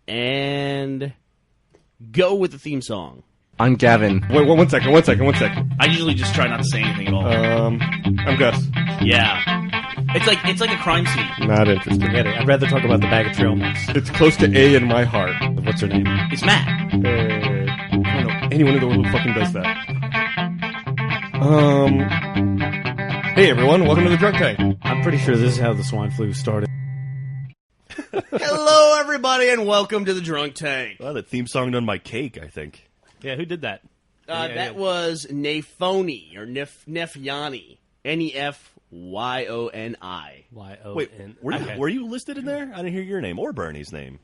And go with the theme song. I'm Gavin. Wait, one second. I usually just try not to say anything at all. I'm Gus. Yeah. It's like a crime scene. Not interested. Forget it. I'd rather talk about the bag of trail mix. It's close to A in my heart. What's her name? It's Matt. I don't know anyone in the world who fucking does that. Hey everyone, welcome to the Drunk Tank. I'm pretty sure this is how the swine flu started. Hello, everybody, and welcome to the Drunk Tank. Well, that theme song done my cake, I think. Yeah, who did that? That was Nefoni, or Nefyani. Nefyoni. Wait, were you listed in there? I didn't hear your name or Bernie's name.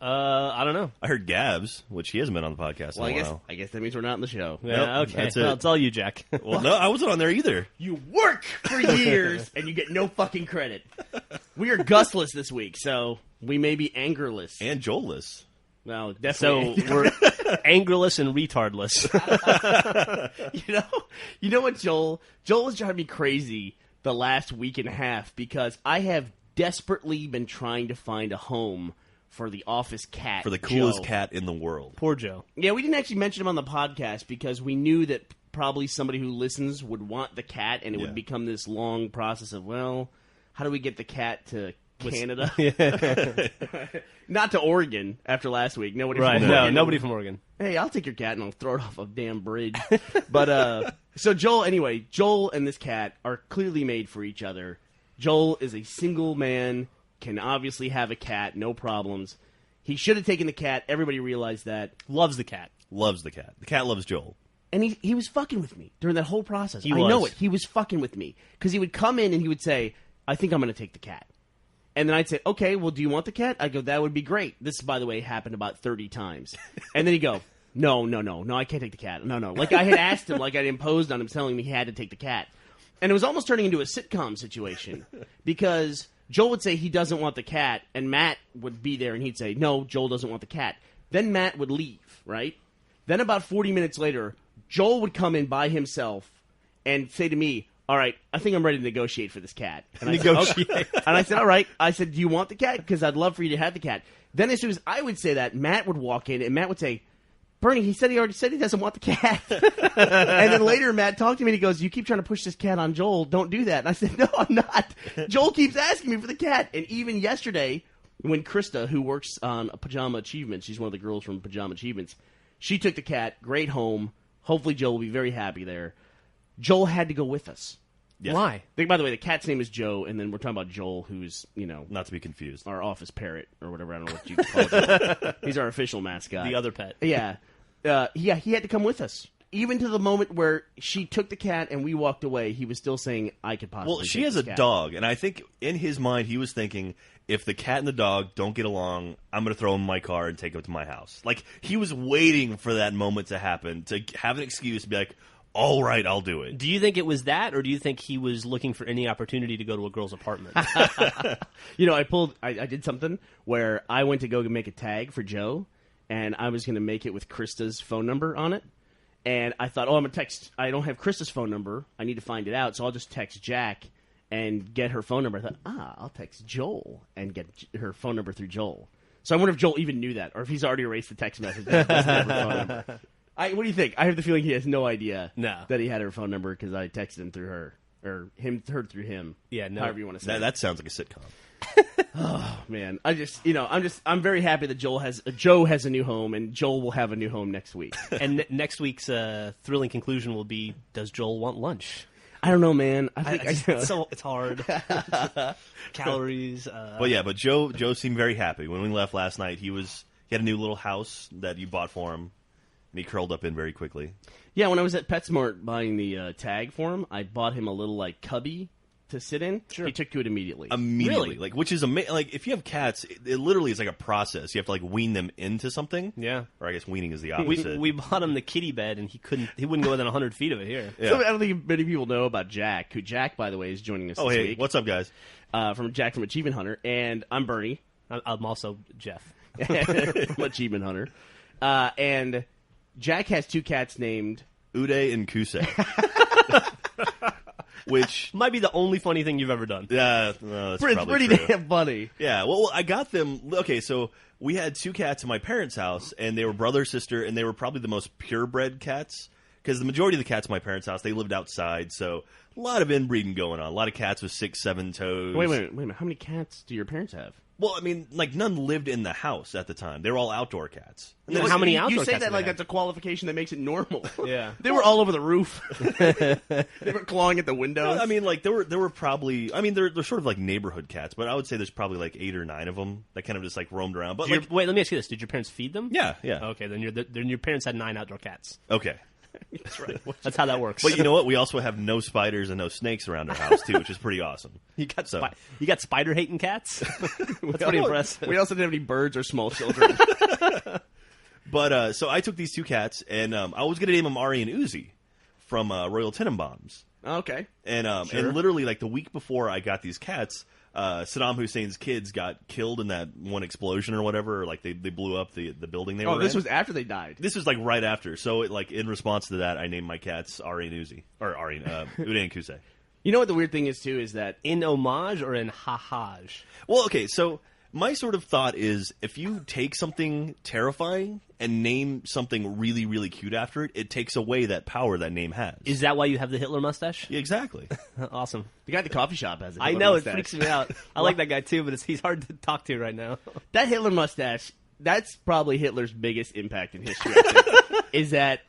I don't know. I heard Gabs, which he hasn't been on the podcast in a while. I guess that means we're not in the show. Yeah, Nope, okay. that's it. Well, it's all you, Jack. Well, no, I wasn't on there either. You work for years, and you get no fucking credit. We are Gusless this week, so we may be angerless. And Joel-less. No, So definitely. we're angerless and retardless. You know what, Joel? Joel was driving me crazy the last week and a half because I have desperately been trying to find a home for the office cat. For the coolest Joe. cat in the world. Poor Joe. Yeah, we didn't actually mention him on the podcast because we knew that probably somebody who listens would want the cat, and it would become this long process of, well, how do we get the cat to Canada? Not to Oregon after last week. Nobody Right, from no, Oregon. nobody from Oregon. Hey, I'll take your cat and I'll throw it off a damn bridge. But, so Joel and this cat are clearly made for each other. Joel is a single man, can obviously have a cat, no problems. He should have taken the cat. Everybody realized that. Loves the cat. Loves the cat. The cat loves Joel. And he was fucking with me during that whole process. He I was. know it. He was fucking with me. Because he would come in and he would say, I think I'm going to take the cat. And then I'd say, okay, well, do you want the cat? I'd go, that would be great. This, by the way, happened about 30 times. And then he'd go, no, I can't take the cat. No. Like I had asked him, like I'd imposed on him, telling me he had to take the cat. And it was almost turning into a sitcom situation. Because Joel would say he doesn't want the cat, and Matt would be there and he'd say, no, Joel doesn't want the cat. Then Matt would leave, right? Then about 40 minutes later, Joel would come in by himself and say to me, all right, I think I'm ready to negotiate for this cat. And I said, okay. And I said, all right. I said, do you want the cat? Because I'd love for you to have the cat. Then as soon as I would say that, Matt would walk in, and Matt would say, Bernie, he already said he doesn't want the cat. And then later, Matt talked to me, and he goes, you keep trying to push this cat on Joel. Don't do that. And I said, no, I'm not. Joel keeps asking me for the cat. And even yesterday, when Krista, who works on Pajama Achievements, she's one of the girls from Pajama Achievements, she took the cat, great home. Hopefully Joel will be very happy there. Joel had to go with us. Yes. Why? By the way, the cat's name is Joe, and then we're talking about Joel, who's, Not to be confused. our office parrot, or whatever, I don't know what you call it. He's our official mascot. The other pet. Yeah. He had to come with us. Even to the moment where she took the cat and we walked away, he was still saying, I could possibly Well, she take has this a cat. dog, and I think in his mind he was thinking, if the cat and the dog don't get along, I'm going to throw him in my car and take him to my house. Like, he was waiting for that moment to happen, to have an excuse to be like, all right, I'll do it. Do you think it was that, or do you think he was looking for any opportunity to go to a girl's apartment? I did something where I went to go make a tag for Joe, and I was going to make it with Krista's phone number on it. And I thought, I'm going to text. I don't have Krista's phone number. I need to find it out. So I'll just text Jack and get her phone number. I thought, I'll text Joel and get her phone number through Joel. So I wonder if Joel even knew that, or if he's already erased the text message. That doesn't have her phone number. What do you think? I have the feeling he has no idea that he had her phone number because I texted him through her, or her through him. Yeah, no. However you want to say it. That sounds like a sitcom. Oh man, I'm very happy that Joe has a new home, and Joel will have a new home next week. And next week's thrilling conclusion will be, does Joel want lunch? I don't know, man. I think It's hard. Calories. But Joe seemed very happy. When we left last night, he had a new little house that you bought for him, and he curled up in very quickly. Yeah, when I was at PetSmart buying the tag for him, I bought him a little cubby to sit in. Sure. He took to it immediately. Immediately. Really? Which is amazing. Like, if you have cats, it literally is like a process. You have to, wean them into something. Yeah. Or I guess weaning is the opposite. We bought him the kitty bed, and he wouldn't go within 100 feet of it here. Yeah. So I don't think many people know about Jack, who Jack, by the way, is joining us this week. What's up, guys? From Jack from Achievement Hunter, and I'm Bernie. I'm also Jeff. From Achievement Hunter. And Jack has two cats named Uday and Kusei. which Might be the only funny thing you've ever done. no, that's It's probably pretty true. damn funny. Yeah, well, I got them. Okay, so we had 2 cats in my parents' house, and they were brother sister, and they were probably the most purebred cats. Because the majority of the cats in my parents' house, they lived outside, so a lot of inbreeding going on. A lot of cats with 6, 7 toes. Wait a minute. How many cats do your parents have? Well, I mean, like none lived in the house at the time. They were all outdoor cats. And Yeah, there was- how many You outdoor say cats that do like they have? that's a qualification that makes it normal. Yeah. They were all over the roof. They were clawing at the windows. I mean, like there were probably. I mean, they're sort of like neighborhood cats, but I would say there's probably like 8 or 9 of them that kind of just like roamed around. But like, Wait, let me ask you this: did your parents feed them? yeah. Okay, then your parents had 9 outdoor cats. Okay. That's right. That's how that works. But you know what? We also have no spiders and no snakes around our house too, which is pretty awesome. you got So- you got spider hating cats. That's pretty impressive. We also didn't have any birds or small children. But so I took these 2 cats, and I was going to name them Ari and Uzi from Royal Tenenbaums. Okay. And literally like the week before I got these cats, Saddam Hussein's kids got killed in that one explosion or whatever. Or like they blew up the building they were in. Oh, this was after they died. This was like right after. So like in response to that, I named my cats Ari and Uzi, or Ari, Uday and Kusei. You know what the weird thing is, too, is that In homage or in hahaj? Well, okay, so my sort of thought is if you take something terrifying and name something really, really cute after it, it takes away that power that name has. Is that why you have the Hitler mustache? Yeah, exactly. Awesome. the guy at the coffee shop has a I Hitler know mustache. it freaks me out. I like that guy too, but he's hard to talk to right now. That Hitler mustache, that's probably Hitler's biggest impact in history, I think, is that,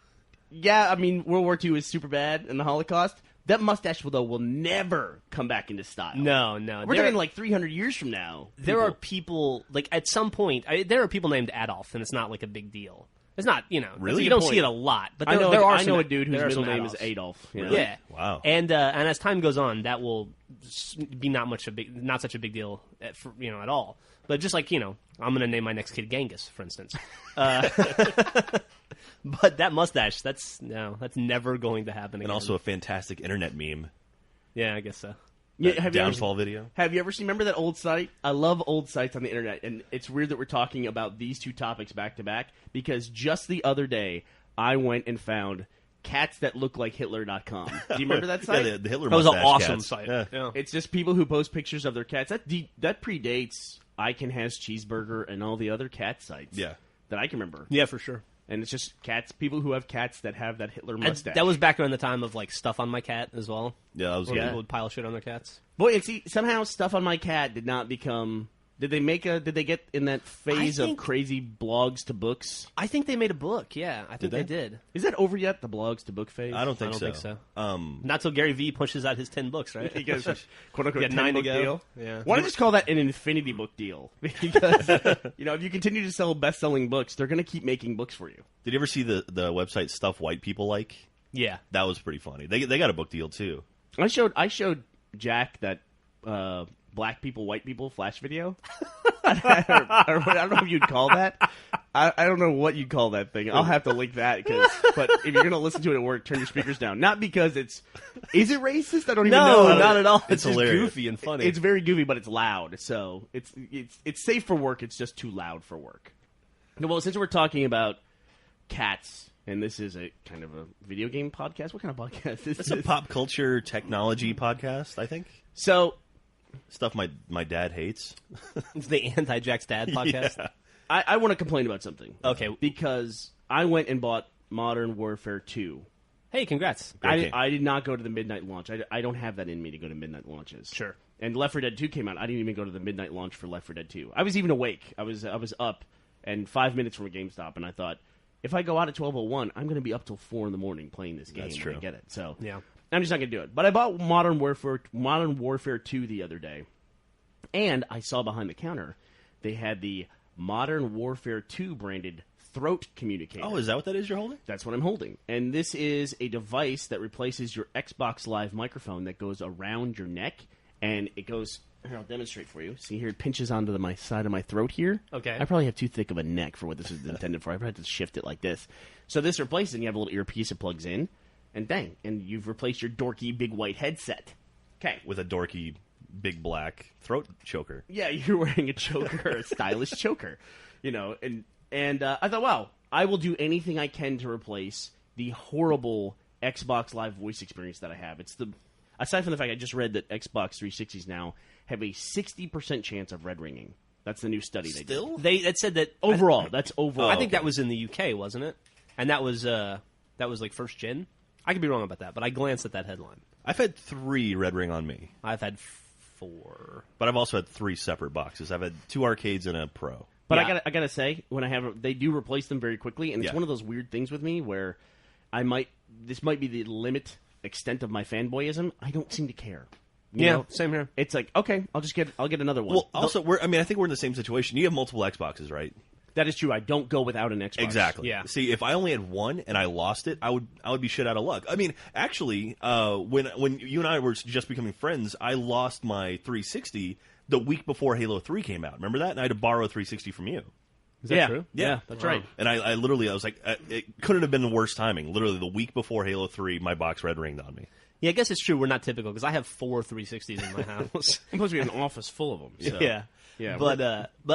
yeah, I mean, World War II is super bad in the Holocaust. That mustache, though, will never come back into style. No. We're talking like 300 years from now. There are people, like, at some point, there are people named Adolf, and it's not, like, a big deal. It's not, Really? you don't Good see it point. a lot. But I know, there are I know some- a dude whose there are middle some name is Adolfs. Adolf. You know? Yeah. Wow. And as time goes on, that will be not such a big deal, at all. But just like, I'm going to name my next kid Genghis, for instance. But that mustache, that's never going to happen again. And also a fantastic internet meme. yeah, I guess so. Yeah, That have you ever- downfall video. Have you ever seen? Remember that old site? I love old sites on the internet, and it's weird that we're talking about these 2 topics back to back because just the other day I went and found catsthatlooklikehitler.com. Do you remember that site? Yeah, the Hitler That was an mustache awesome cats. site. Yeah. It's just people who post pictures of their cats. That predates I Can Has Cheeseburger and all the other cat sites. Yeah. that I can remember. Yeah, for sure. And it's just cats, people who have cats that have that Hitler mustache. That was back around the time of like stuff on my cat as well. Yeah, that was Where good. people would pile shit on their cats. Boy, and see, somehow Stuff on My Cat did not become. Did they get in that phase of think- crazy blogs to books? I think they made a book. Yeah, I think they? they did. Is that over yet? The blogs to book phase? I don't think I don't think so. so. Not till Gary Vee pushes out his 10 books, right? He goes, quote unquote, Got 9 to 10-book go. deal. Yeah. Why don't you just call that an infinity book deal? Because if you continue to sell best-selling books, they're going to keep making books for you. Did you ever see the website Stuff White People Like? Yeah. That was pretty funny. They got a book deal too. I showed Jack that black people, white people flash video. I don't know if you'd call that. I don't know what you'd call that thing. I'll have to link that. But if you're going to listen to it at work, turn your speakers down. Not because it's... Is it racist? I don't even know. No, not at all. It's It's just hilarious. goofy and funny. It's very goofy, but it's loud. So it's safe for work. It's just too loud for work. Well, since we're talking about cats, and this is a kind of a video game podcast, what kind of podcast is It's this? a pop culture technology podcast, I think. So Stuff my dad hates. It's the Anti-Jack's Dad podcast. Yeah. I want to complain about something. Okay. Because I went and bought Modern Warfare 2. Hey, congrats. Okay. I did not go to the midnight launch. I don't have that in me to go to midnight launches. Sure. And Left 4 Dead 2 came out. I didn't even go to the midnight launch for Left 4 Dead 2. I was even awake. I was up and 5 minutes from a GameStop, and I thought, if I go out at 12:01, I'm going to be up till 4 in the morning playing this game. That's when true. I get it. So Yeah. I'm just not going to do it. But I bought Modern Warfare 2 the other day, and I saw behind the counter they had the Modern Warfare 2 branded throat communicator. Oh, is that what that is you're holding? That's what I'm holding. And this is a device that replaces your Xbox Live microphone that goes around your neck, and it goes... Here, I'll demonstrate for you. See here, it pinches onto my side of my throat here. Okay. I probably have too thick of a neck for what this is intended for. I've had to shift it like this. So this replaces it, and you have a little earpiece that plugs in, and bang, and you've replaced your dorky big white headset. Okay. With a dorky big black throat choker. Yeah, you're wearing a choker, a stylish choker, and I thought, wow, I will do anything I can to replace the horrible Xbox Live voice experience that I have. aside from the fact I just read that Xbox 360s now have a 60% chance of red ringing. That's the new study they did. That said that Overall, that's overall. I think that was in the UK, wasn't it? And that was like first gen. I could be wrong about that, but I glanced at that headline. I've had 3 red ring on me, I've had 4. but I've also had 3 separate boxes. I've had 2 arcades and a Pro. But Yeah. I gotta say, when they do replace them very quickly, and it's Yeah. one of those weird things with me where this might be the extent of my fanboyism. I don't seem to care. You know? Same here. It's like, okay, I'll get another one. Well, also, I think we're in the same situation. You have multiple Xboxes, right? that is true. I don't go without an Xbox. Exactly. Yeah. See, if I only had one and I lost it, I would be shit out of luck. I mean, actually, when you and I were just becoming friends, I lost my 360 the week before Halo 3 came out. Remember that? And I had to borrow a 360 from you. Is that Yeah. true? Yeah, that's right. And I literally, I was like, it couldn't have been the worst timing. Literally, the week before Halo 3, my box red ringed on me. Yeah, I guess it's true. We're not typical because I have 4 360s in my house. And plus, we have an office full of them. So. Yeah, Yeah, but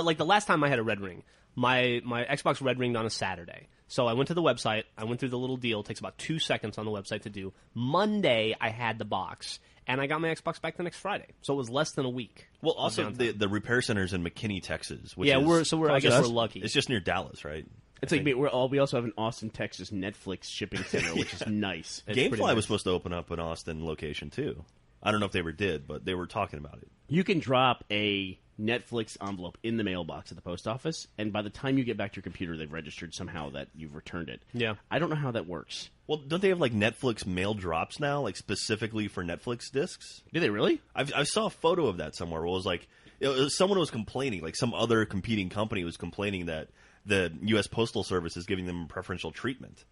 like the last time I had a red ring, my Xbox red ringed on a Saturday. So I went to the website. I went through the little deal. It takes about 2 seconds on the website to do. Monday, I had the box, and I got my Xbox back the next Friday. So it was less than a week. Well, also the repair center's in McKinney, Texas. Which Yeah, is, I guess we're lucky. It's just near Dallas, right? It's like we also have an Austin, Texas Netflix shipping center, which is nice. GameFly was supposed to open up an Austin location too. I don't know if they ever did, but they were talking about it. You can drop a Netflix envelope in the mailbox at the post office, and by the time you get back to your computer, they've registered somehow that you've returned it. Yeah. I don't know how that works. Well, don't they have like Netflix mail drops now, like specifically for Netflix discs? Do they really? I saw a photo of that somewhere where someone was complaining, like some other competing company was complaining that the U.S. Postal Service is giving them preferential treatment.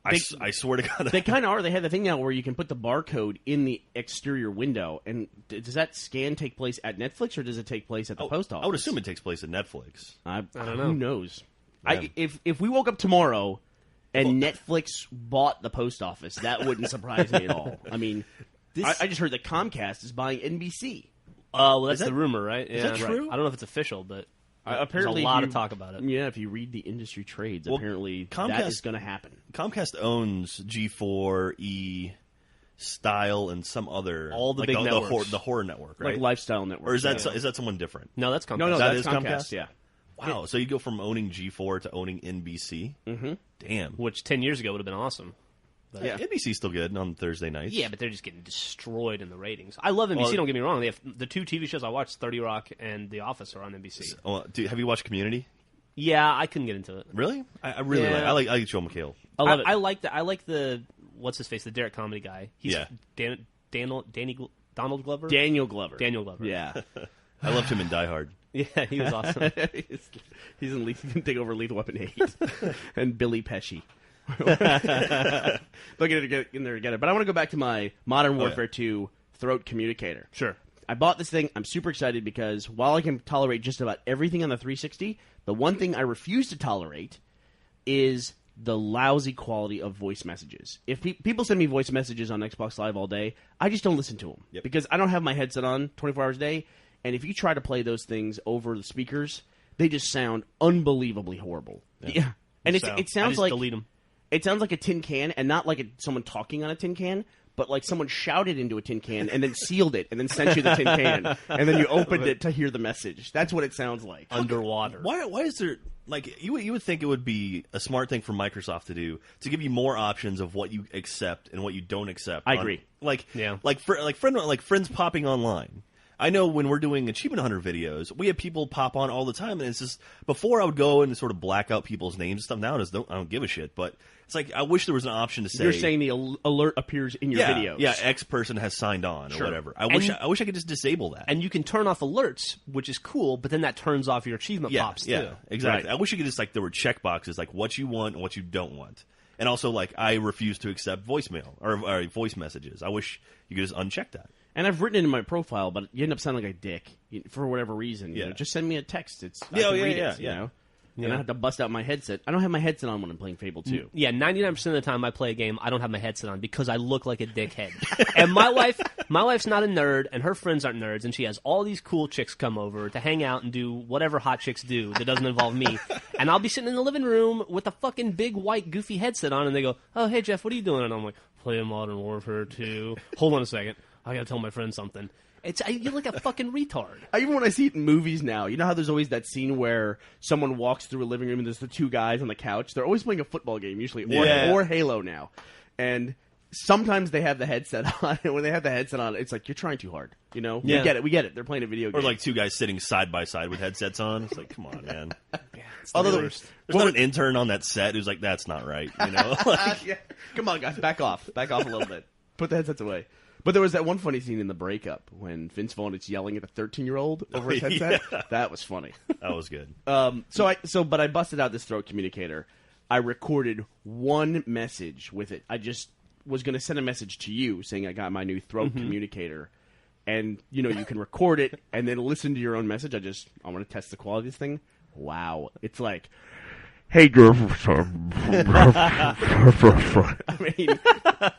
I swear to God. They kind of are. They have the thing now where you can put the barcode in the exterior window. And does that scan take place at Netflix, or does it take place at the post office? I would assume it takes place at Netflix. I don't know. Who knows? Yeah. If we woke up tomorrow and Netflix bought the post office, that wouldn't surprise me at all. I mean, I just heard that Comcast is buying NBC. Well, that's the rumor, right? Yeah, that true? I don't know if it's official, but Apparently, there's a lot if of talk about it. Yeah, if you read the industry trades, apparently that Comcast- is going to happen. Comcast owns G4, E, Style, and some other All the big networks. the horror network, right? Like Lifestyle Network. or is that someone different? No, that's Comcast. No, That that's is Comcast. Comcast? Yeah. Wow, so you go from owning G4 to owning NBC? Mm-hmm. Damn. Which 10 years ago would have been awesome. Yeah. NBC's still good on Thursday nights. Yeah, but they're just getting destroyed in the ratings. I love NBC, don't get me wrong. They have the 2 TV shows I watch, 30 Rock and The Office, are on NBC. Oh, have you watched Community? Yeah, I couldn't get into it. Really? I really Yeah. like. I like Joel McHale. I love it. I like the what's his face, the Derek comedy guy. He's Yeah. Donald Glover. Daniel Glover. Daniel Glover. Yeah. I loved him in Die Hard. Yeah, he was awesome. He's in He's going to take over Lethal Weapon 8. And Billy Pesci. They'll get in there together. But I want to go back to my Modern Warfare 2 throat communicator. Sure. I bought this thing. I'm super excited because while I can tolerate just about everything on the 360, the one thing I refuse to tolerate is the lousy quality of voice messages. If people send me voice messages on Xbox Live all day, I just don't listen to them. Yep. Because I don't have my headset on 24 hours a day, and if you try to play those things over the speakers, they just sound unbelievably horrible. Yeah. And it I sounds just like delete them. It sounds like a tin can, and not like someone talking on a tin can, but like someone shouted into a tin can and then sealed it and then sent you the tin can, and then you opened it to hear the message. That's what it sounds like. Underwater. Why is there like you would think it would be a smart thing for Microsoft to do to give you more options of what you accept and what you don't accept. I agree. Like Yeah. like friends popping online. I know when we're doing Achievement Hunter videos, we have people pop on all the time, and it's just before I would go and sort of black out people's names and stuff. Now I don't give a shit, but it's like I wish there was an option to say You're saying the alert appears in your videos. Yeah, X person has signed on or whatever. I wish I could just disable that. And you can turn off alerts, which is cool, but then that turns off your achievement pops too. Yeah, exactly. Right. I wish you could just there were check boxes like what you want and what you don't want. And also I refuse to accept voicemail or voice messages. I wish you could just uncheck that. And I've written it in my profile, but you end up sounding like a dick for whatever reason. You know, just send me a text. I can read it, you know? And I have to bust out my headset. I don't have my headset on when I'm playing Fable 2. Yeah, 99% of the time I play a game, I don't have my headset on because I look like a dickhead. And my wife's not a nerd, and her friends aren't nerds, and she has all these cool chicks come over to hang out and do whatever hot chicks do that doesn't involve me. And I'll be sitting in the living room with a fucking big white goofy headset on, and they go, "Oh, hey Jeff, what are you doing?" And I'm like, "Playing Modern Warfare 2. Hold on a second. I gotta tell my friend something. You're like a fucking retard. Even when I see it in movies now, you know how there's always that scene where someone walks through a living room and there's the two guys on the couch? They're always playing a football game, usually, or Halo now. And sometimes they have the headset on, and when they have the headset on, it's like, you're trying too hard. You know? Yeah. We get it. They're playing a video game. Or like two guys sitting side by side with headsets on. It's like, come on, man. Although There's not an intern on that set who's like, that's not right. You know? yeah. Come on, guys, back off. Back off a little bit. Put the headsets away. But there was that one funny scene in The Breakup when Vince Vaughn is yelling at a 13-year-old over his headset. Yeah. That was funny. That was good. But I busted out this throat communicator. I recorded one message with it. I just was going to send a message to you saying I got my new throat communicator. And, you can record it and then listen to your own message. I want to test the quality of this thing. Wow. It's like, hey, girl. I mean,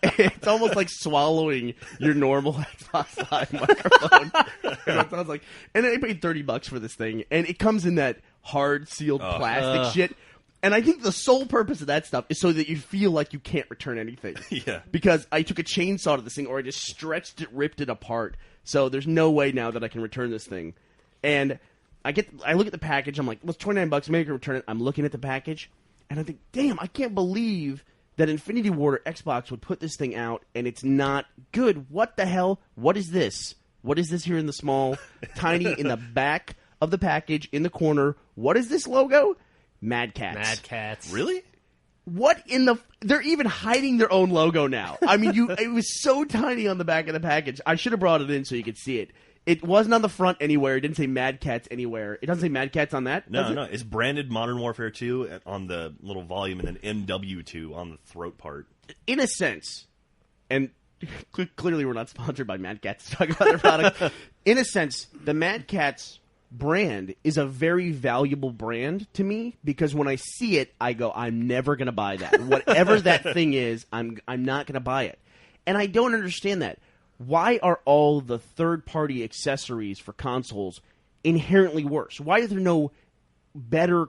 it's almost like swallowing your normal Xbox Live microphone. And it sounds like, and I paid $30 for this thing, and it comes in that hard sealed plastic shit. And I think the sole purpose of that stuff is so that you feel like you can't return anything. Yeah. Because I took a chainsaw to this thing, or I just stretched it, ripped it apart. So there's no way now that I can return this thing. And I look at the package. I'm like, well, it's $29. Maybe I can return it. I'm looking at the package, and I think, damn, I can't believe that Infinity Ward or Xbox would put this thing out, and it's not good. What the hell? What is this? What is this here in the small, tiny, in the back of the package, in the corner? What is this logo? Mad Cats. Mad Cats. Really? What in the... They're even hiding their own logo now. I mean, it was so tiny on the back of the package. I should have brought it in so you could see it. It wasn't on the front anywhere. It didn't say Mad Cats anywhere. It doesn't say Mad Cats on that? No. It's branded Modern Warfare 2 on the little volume and then MW2 on the throat part. In a sense, and clearly we're not sponsored by Mad Cats to talk about their product. In a sense, the Mad Cats brand is a very valuable brand to me because when I see it, I go, I'm never going to buy that. Whatever that thing is, I'm not going to buy it. And I don't understand that. Why are all the third-party accessories for consoles inherently worse? Why are there no better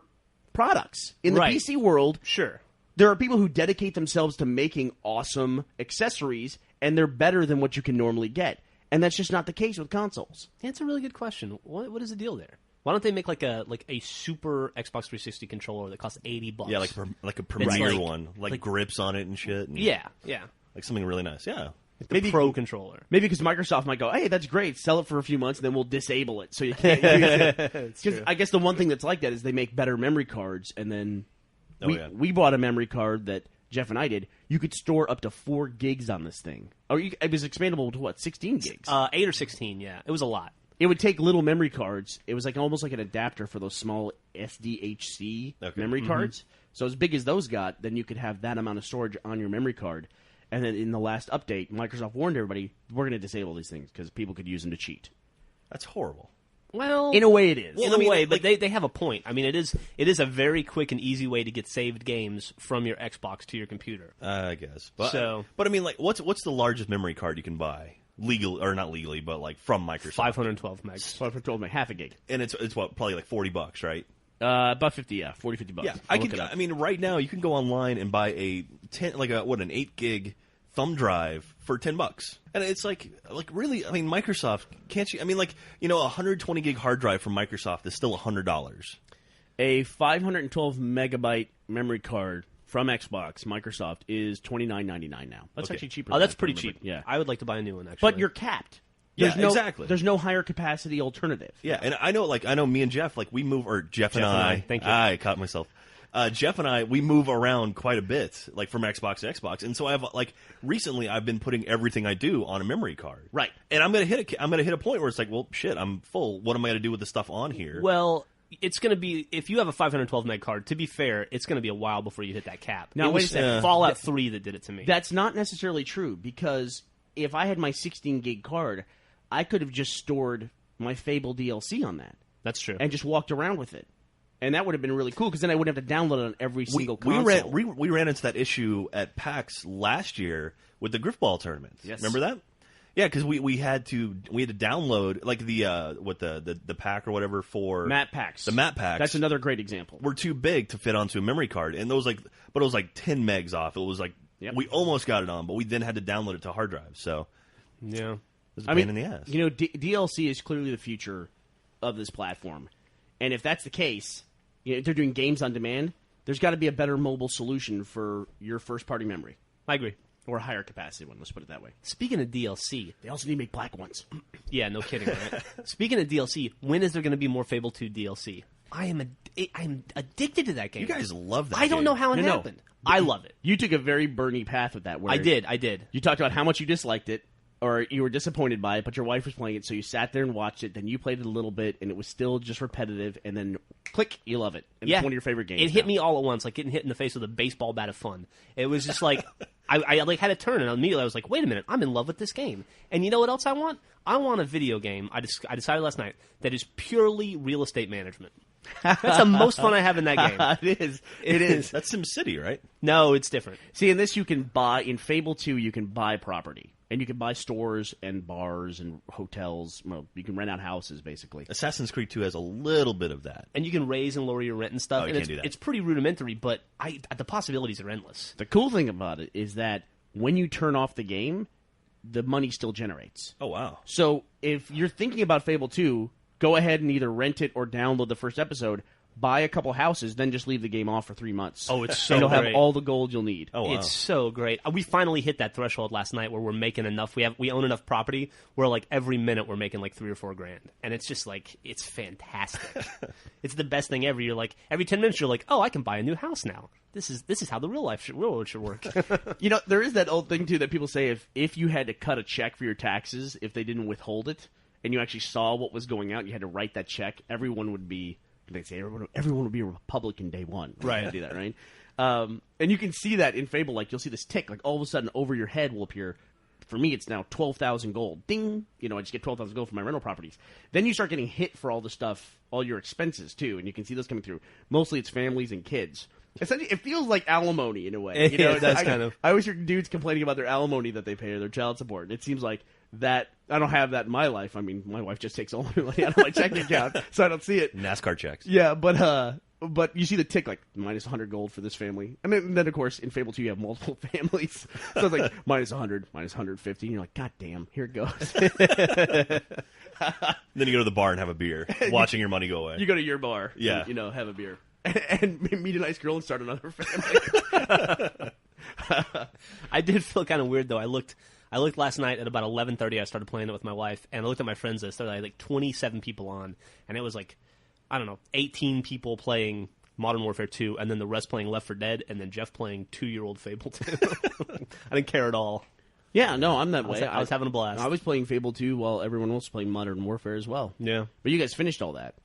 products? In the PC world, Sure. there are people who dedicate themselves to making awesome accessories, and they're better than what you can normally get. And that's just not the case with consoles. Yeah, it's a really good question. What is the deal there? Why don't they make like a super Xbox 360 controller that costs $80? Yeah, like a premier one, like grips on it and shit. And yeah. like something really nice. Yeah. Maybe Pro controller. Maybe because Microsoft might go, hey, that's great, sell it for a few months, and then we'll disable it so you can't use it. Because I guess the one thing that's like that is they make better memory cards, and then we bought a memory card that Jeff and I did. You could store up to 4 gigs on this thing. It was expandable to what, 16 gigs? 8 or 16, yeah. It was a lot. It would take little memory cards. It was almost like an adapter for those small SDHC memory cards. So as big as those got, then you could have that amount of storage on your memory card. And then in the last update, Microsoft warned everybody, we're going to disable these things because people could use them to cheat. That's horrible. Well, in a way it is. In a way, but they have a point. I mean, it is a very quick and easy way to get saved games from your Xbox to your computer. I guess. But I mean, like, what's the largest memory card you can buy? Legal or not legally, but like from Microsoft. 512 megs. 512 meg, half a gig. And it's what, probably like $40, right? About 50, yeah, 40, $50. Yeah, I mean, right now you can go online and buy an 8 gig thumb drive for $10, and it's like really. I mean, Microsoft can't you? I mean, like, a 120 gig hard drive from Microsoft is still $100. A 512 megabyte memory card from Xbox, Microsoft, is $29.99 now. That's actually cheaper. Oh, that's pretty cheap. Yeah, I would like to buy a new one actually. But you're capped. Exactly. There's no higher capacity alternative. Yeah, and I know me and Jeff, like, we move, or Jeff and I. Thank you. I caught myself. Jeff and I, we move around quite a bit, like from Xbox to Xbox, and so recently I've been putting everything I do on a memory card. Right. And I'm gonna hit a point where it's like, well, shit, I'm full. What am I gonna do with the stuff on here? Well, it's going to be, if you have a 512 meg card, to be fair, it's going to be a while before you hit that cap. Now, wait a second. Fallout 3 that did it to me. That's not necessarily true, because if I had my 16 gig card, I could have just stored my Fable DLC on that. That's true. And just walked around with it. And that would have been really cool, because then I wouldn't have to download it on every single console. We ran into that issue at PAX last year with the Griffball tournament. Yes. Remember that? Yeah, because we had to download, like, the pack or whatever for map packs. The map packs. That's another great example. Were too big to fit onto a memory card, and but it was like 10 megs off. It was like we almost got it on, but we then had to download it to hard drive. So yeah. It's a pain in the ass. You know, DLC is clearly the future of this platform. And if that's the case, you know, if they're doing games on demand, there's got to be a better mobile solution for your first-party memory. I agree. Or a higher capacity one, let's put it that way. Speaking of DLC... They also need to make black ones. Yeah, no kidding, right? Speaking of DLC, when is there going to be more Fable 2 DLC? I am addicted to that game. You guys love that I don't game. know how it happened. I love it. You took a very Bernie path with that. Where I did. You talked about how much you disliked it, or you were disappointed by it, but your wife was playing it, so you sat there and watched it, then you played it a little bit, and it was still just repetitive, and then click, you love it. And Yeah. It's one of your favorite games. It hit me all at once, like getting hit in the face with a baseball bat of fun. It was just like, I like had a turn, and immediately I was like, wait a minute, I'm in love with this game. And you know what else I want? I want a video game, I decided last night, that is purely real estate management. That's the most fun I have in that game. It is. It is. That's SimCity, right? No, it's different. See, in this you can buy, in Fable 2, you can buy property. And you can buy stores and bars and hotels. Well, you can rent out houses, basically. Assassin's Creed 2 has a little bit of that. And you can raise and lower your rent and stuff. Oh, you and can't do that. It's pretty rudimentary, but the possibilities are endless. The cool thing about it is that when you turn off the game, the money still generates. Oh, wow. So if you're thinking about Fable 2, go ahead and either rent it or download the first episode, buy a couple houses, then just leave the game off for 3 months. Oh, it's so and you'll great. have all the gold you'll need. Oh, wow. It's so great. We finally hit that threshold last night where we're making enough. We own enough property where like every minute we're making like $3 or $4 grand, and it's just like it's fantastic. It's the best thing ever. You're like every 10 minutes you're like, oh, I can buy a new house now. This is how the real world should work. You know, there is that old thing too that people say if you had to cut a check for your taxes, if they didn't withhold it, and you actually saw what was going out, and you had to write that check, everyone would be. They say everyone would be a Republican day one. Right. Do that, right? And you can see that in Fable. Like you'll see this tick, like all of a sudden over your head will appear. For me, it's now 12,000 gold. Ding! You know, I just get 12,000 gold for my rental properties. Then you start getting hit for all the stuff, all your expenses too, and you can see those coming through. Mostly, it's families and kids. Essentially, it feels like alimony in a way. You know, It does kind of. I always hear dudes complaining about their alimony that they pay or their child support. It seems like that. I don't have that in my life. I mean, my wife just takes all my money out of my checking account, so I don't see it. NASCAR checks. Yeah, but you see the tick like minus 100 gold for this family, and then of course in Fable 2 you have multiple families, so it's like minus 100, minus 150, and you're like, God damn, here it goes. Then you go to the bar and have a beer, watching your money go away. You go to your bar, Yeah. and, have a beer, and meet a nice girl and start another family. I did feel kind of weird though. I looked last night at about 11:30. I started playing it with my wife, and I looked at my friends list. There were like 27 people on, and it was like, I don't know, 18 people playing Modern Warfare 2, and then the rest playing Left 4 Dead, and then Jeff playing 2-year-old Fable 2. I didn't care at all. Yeah, no, I'm that way. I was having a blast. I was playing Fable 2 while everyone else was playing Modern Warfare as well. Yeah. But you guys finished all that.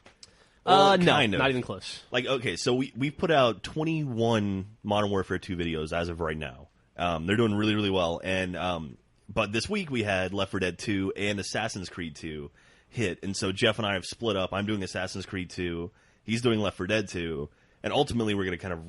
No, kind of. not even close. Like, okay, so we've put out 21 Modern Warfare 2 videos as of right now. They're doing really, really well. And but this week we had Left 4 Dead 2 and Assassin's Creed 2 hit. And so Jeff and I have split up. I'm doing Assassin's Creed 2. He's doing Left 4 Dead 2. And ultimately we're going to kind of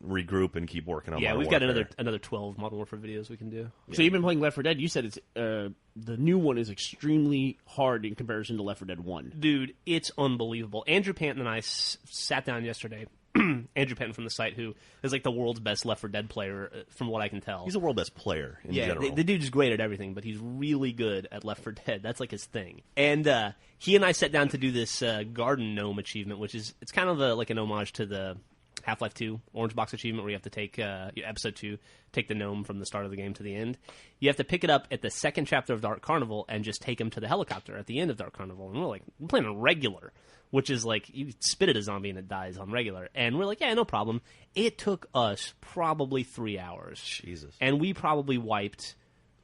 regroup and keep working on Yeah, Modern we've Warfare. got another 12 Modern Warfare videos we can do. So you've been playing Left 4 Dead. You said it's the new one is extremely hard in comparison to Left 4 Dead 1. Dude, it's unbelievable. Andrew Panton and I sat down yesterday. Andrew Panton from the site, who is like the world's best Left 4 Dead player, from what I can tell. He's the world best player in general. The dude's great at everything, but he's really good at Left 4 Dead. That's like his thing. And he and I sat down to do this Garden Gnome achievement, which is it's kind of like an homage to the Half-Life 2 Orange Box achievement, where you have to take Episode 2, take the gnome from the start of the game to the end. You have to pick it up at the second chapter of Dark Carnival and just take him to the helicopter at the end of Dark Carnival. And we're playing on regular, which is like you spit at a zombie and it dies on regular. And we're like, yeah, no problem. It took us probably 3 hours. Jesus. And we probably wiped,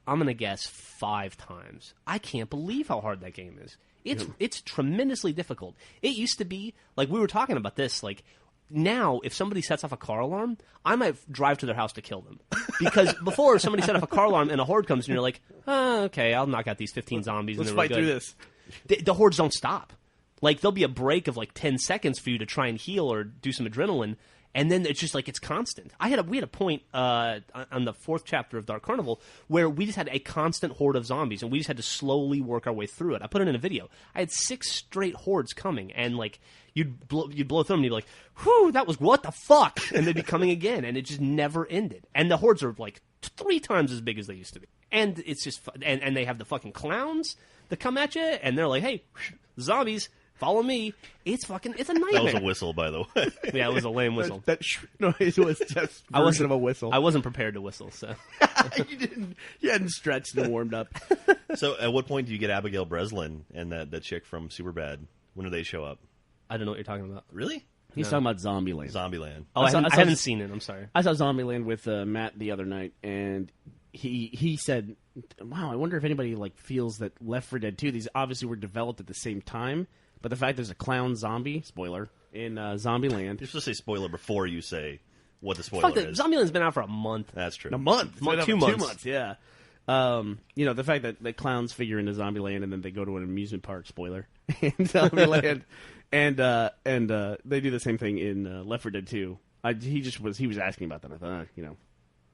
I'm going to guess, 5 times. I can't believe how hard that game is. It's tremendously difficult. It used to be, like we were talking about this, like now, if somebody sets off a car alarm, I might drive to their house to kill them. Because before, somebody set off a car alarm and a horde comes and you're like, okay, I'll knock out these 15 zombies. Let's and then fight through this. The hordes don't stop. Like, there'll be a break of like 10 seconds for you to try and heal or do some adrenaline, and then it's just like it's constant. We had a point on the 4th chapter of Dark Carnival where we just had a constant horde of zombies, and we just had to slowly work our way through it. I put it in a video. I had 6 straight hordes coming, and like you'd blow through them, and you'd be like, "Whew, that was what the fuck," and they'd be coming again, and it just never ended. And the hordes are like 3 times as big as they used to be. And it's just and they have the fucking clowns that come at you, and they're like, "Hey, zombies, follow me." It's a nightmare. That was a whistle, by the way. Yeah, it was a lame whistle. That noise was just version of a whistle. I wasn't prepared to whistle, so You hadn't stretched and warmed up. So, at what point do you get Abigail Breslin and that chick from Superbad? When do they show up? I don't know what you're talking about. Really? He's talking about Zombieland. Zombieland. Oh, I haven't seen it. I'm sorry. I saw Zombieland with Matt the other night, and he said, "Wow, I wonder if anybody feels that Left 4 Dead 2. These obviously were developed at the same time, but the fact there's a clown zombie spoiler in Zombieland." You're supposed to say spoiler before you say what the spoiler Fuck that. is. Zombieland's been out for a month. That's true. A month, It's been 2 over months. 2 months, yeah. The fact that clowns figure into Zombieland and then they go to an amusement park, spoiler, in Zombieland, and they do the same thing in Left 4 Dead 2. He was asking about that. I thought,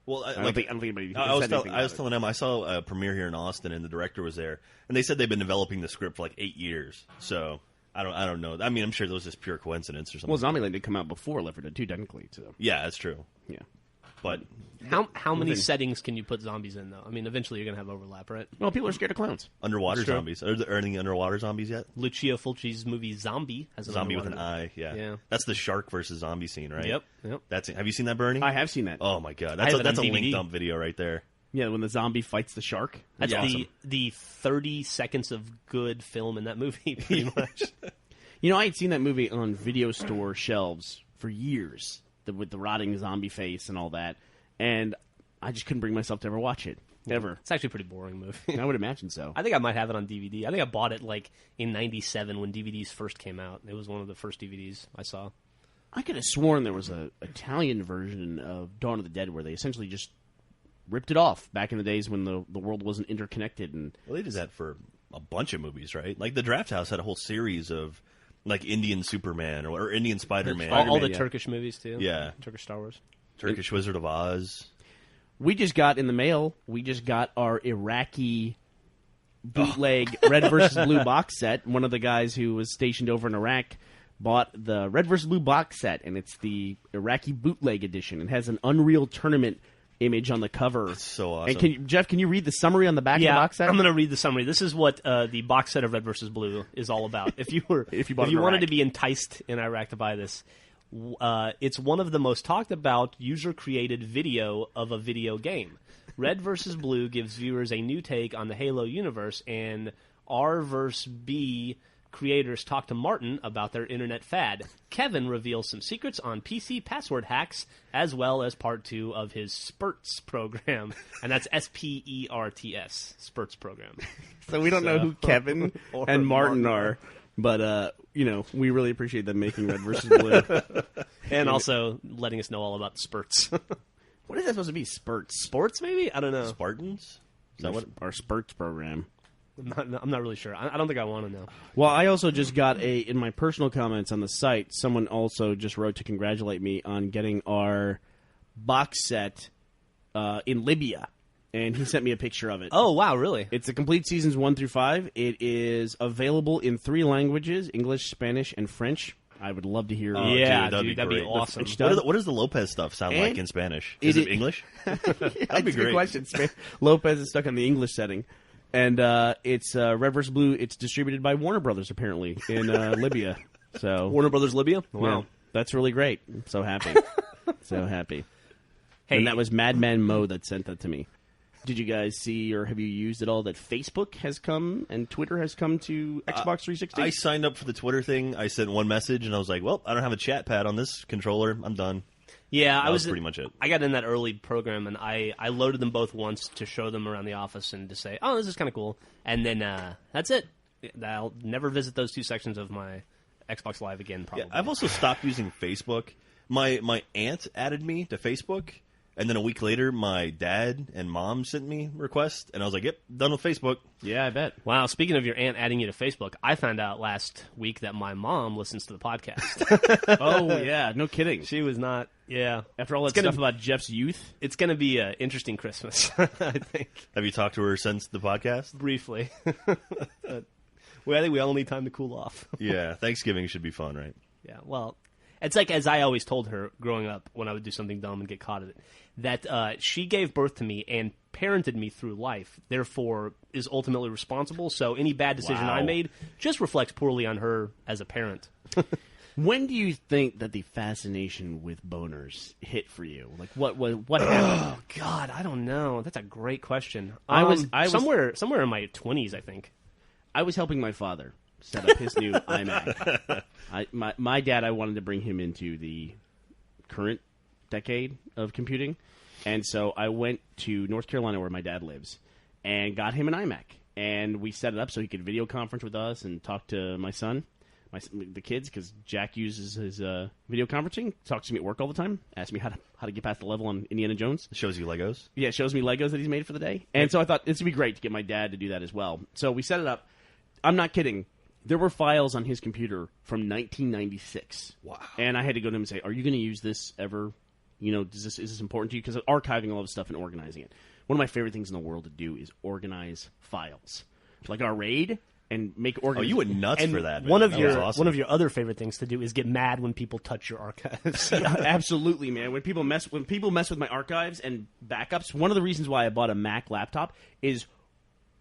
Well, I don't think anybody. I was said anything about it. telling him I saw a premiere here in Austin, and the director was there, and they said they've been developing the script for 8 years. So I don't know. I mean, I'm sure that was just pure coincidence or something. Well, Zombieland did come out before Left 4 Dead 2, technically. So Yeah, that's true. yeah. But How many settings can you put zombies in, though? I mean, eventually you're going to have overlap, right? Well, people are scared of clowns. underwater That's true. zombies. Are there any underwater zombies yet? Lucia Fulci's movie Zombie has an Zombie with an underwater- eye. Yeah. Yeah. That's the shark versus zombie scene, right? Yep. Have you seen that, Bernie? I have seen that. Oh my god, I have it that's on a link DVD. dump video right there. Yeah, when the zombie fights the shark. That's Yeah. Awesome. the 30 seconds of good film in that movie, pretty much. I had seen that movie on video store shelves for years, with the rotting zombie face and all that, and I just couldn't bring myself to ever watch it. Ever. It's actually a pretty boring movie. I would imagine so. I think I might have it on DVD. I think I bought it in '97 when DVDs first came out. It was one of the first DVDs I saw. I could have sworn there was a Italian version of Dawn of the Dead where they essentially just ripped it off back in the days when the world wasn't interconnected. And Well, they did that for a bunch of movies, right? Like the Draft House had a whole series of Indian Superman or Indian Spider-Man, All the yeah. Turkish movies, too. Yeah. Turkish Star Wars. Turkish Wizard of Oz. we just got in the mail, our Iraqi bootleg Red versus Blue box set. One of the guys who was stationed over in Iraq bought the Red versus Blue box set, and it's the Iraqi bootleg edition. It has an Unreal Tournament image on the cover. It's so awesome. And Jeff, can you read the summary on the back of the box set? I'm going to read the summary. This is what the box set of Red vs. Blue is all about. If you bought it in wanted Iraq. to be enticed in Iraq to buy this, it's one of the most talked about user-created video of a video game. Red vs. Blue gives viewers a new take on the Halo universe, and R vs. B creators talk to Martin about their internet fad. Kevin reveals some secrets on PC password hacks, as well as part 2 of his Spurts program. And that's SPERTS, Spurts program. So we don't know who Kevin Or and Martin are, but we really appreciate them making Red versus Blue. And also letting us know all about Spurts. What is that supposed to be? Spurts. Sports, maybe? I don't know. Spartans? Is that what? Our Spurts program. I'm not really sure. I don't think I want to know. Well, I also just got in my personal comments on the site, someone also just wrote to congratulate me on getting our box set in Libya. And he sent me a picture of it. Oh, wow, really? It's the complete seasons 1 through 5. It is available in 3 languages, English, Spanish, and French. I would love to hear. Yeah, that'd be that'd be great. awesome. French What does the Lopez stuff sound like And in Spanish? is Is it it- English? That'd be That's a good great. question. Lopez is stuck on the English setting. And it's Red vs. Blue. It's distributed by Warner Brothers, apparently, in Libya. So Warner Brothers Libya? Wow. yeah, that's really great. I'm so happy. So happy. Hey, And that was Madman Mo that sent that to me. Did you guys see or have you used at all that Facebook has come and Twitter has come to Xbox 360? I signed up for the Twitter thing. I sent one message, and I was like, well, I don't have a chat pad on this controller. I'm done. yeah, That was pretty much it. I got in that early program, and I loaded them both once to show them around the office and to say, oh, this is kind of cool. And then that's it. I'll never visit those 2 sections of my Xbox Live again, probably. Yeah, I've also stopped using Facebook. My aunt added me to Facebook, and then a week later, my dad and mom sent me requests, and I was like, yep, done with Facebook. yeah, I bet. Wow, speaking of your aunt adding you to Facebook, I found out last week that my mom listens to the podcast. Oh, yeah, no kidding. She was not, yeah. After all that It's gonna stuff about Jeff's youth. It's going to be an interesting Christmas, I think, Have you talked to her since the podcast? briefly. Well, I think we all need time to cool off. Yeah, Thanksgiving should be fun, right? Yeah, well, It's like, as I always told her growing up when I would do something dumb and get caught at it, that she gave birth to me and parented me through life, therefore is ultimately responsible. So any bad decision I made just reflects poorly on her as a parent. When do you think that the fascination with boners hit for you? Like, what happened? Oh, God, I don't know. That's a great question. I was somewhere in my 20s, I think. I was helping my father set up his new iMac. My dad, I wanted to bring him into the current decade of computing. And so I went to North Carolina, where my dad lives, and got him an iMac. And we set it up so he could video conference with us and talk to my son. The kids, because Jack uses his video conferencing, talks to me at work all the time, asks me how to get past the level on Indiana Jones. Shows you Legos? Yeah, shows me Legos that he's made for the day. And so I thought this would be great to get my dad to do that as well. So we set it up. I'm not kidding. There were files on his computer from 1996. Wow. And I had to go to him and say, are you going to use this ever? You know, is this important to you? Because archiving all this stuff and organizing it. One of my favorite things in the world to do is organize files. Like our RAID. And make Oh, you went nuts for that. Man. One of that was your awesome. one of your other favorite things to do is get mad when people touch your archives. Absolutely, man. When people mess with my archives and backups, one of the reasons why I bought a Mac laptop is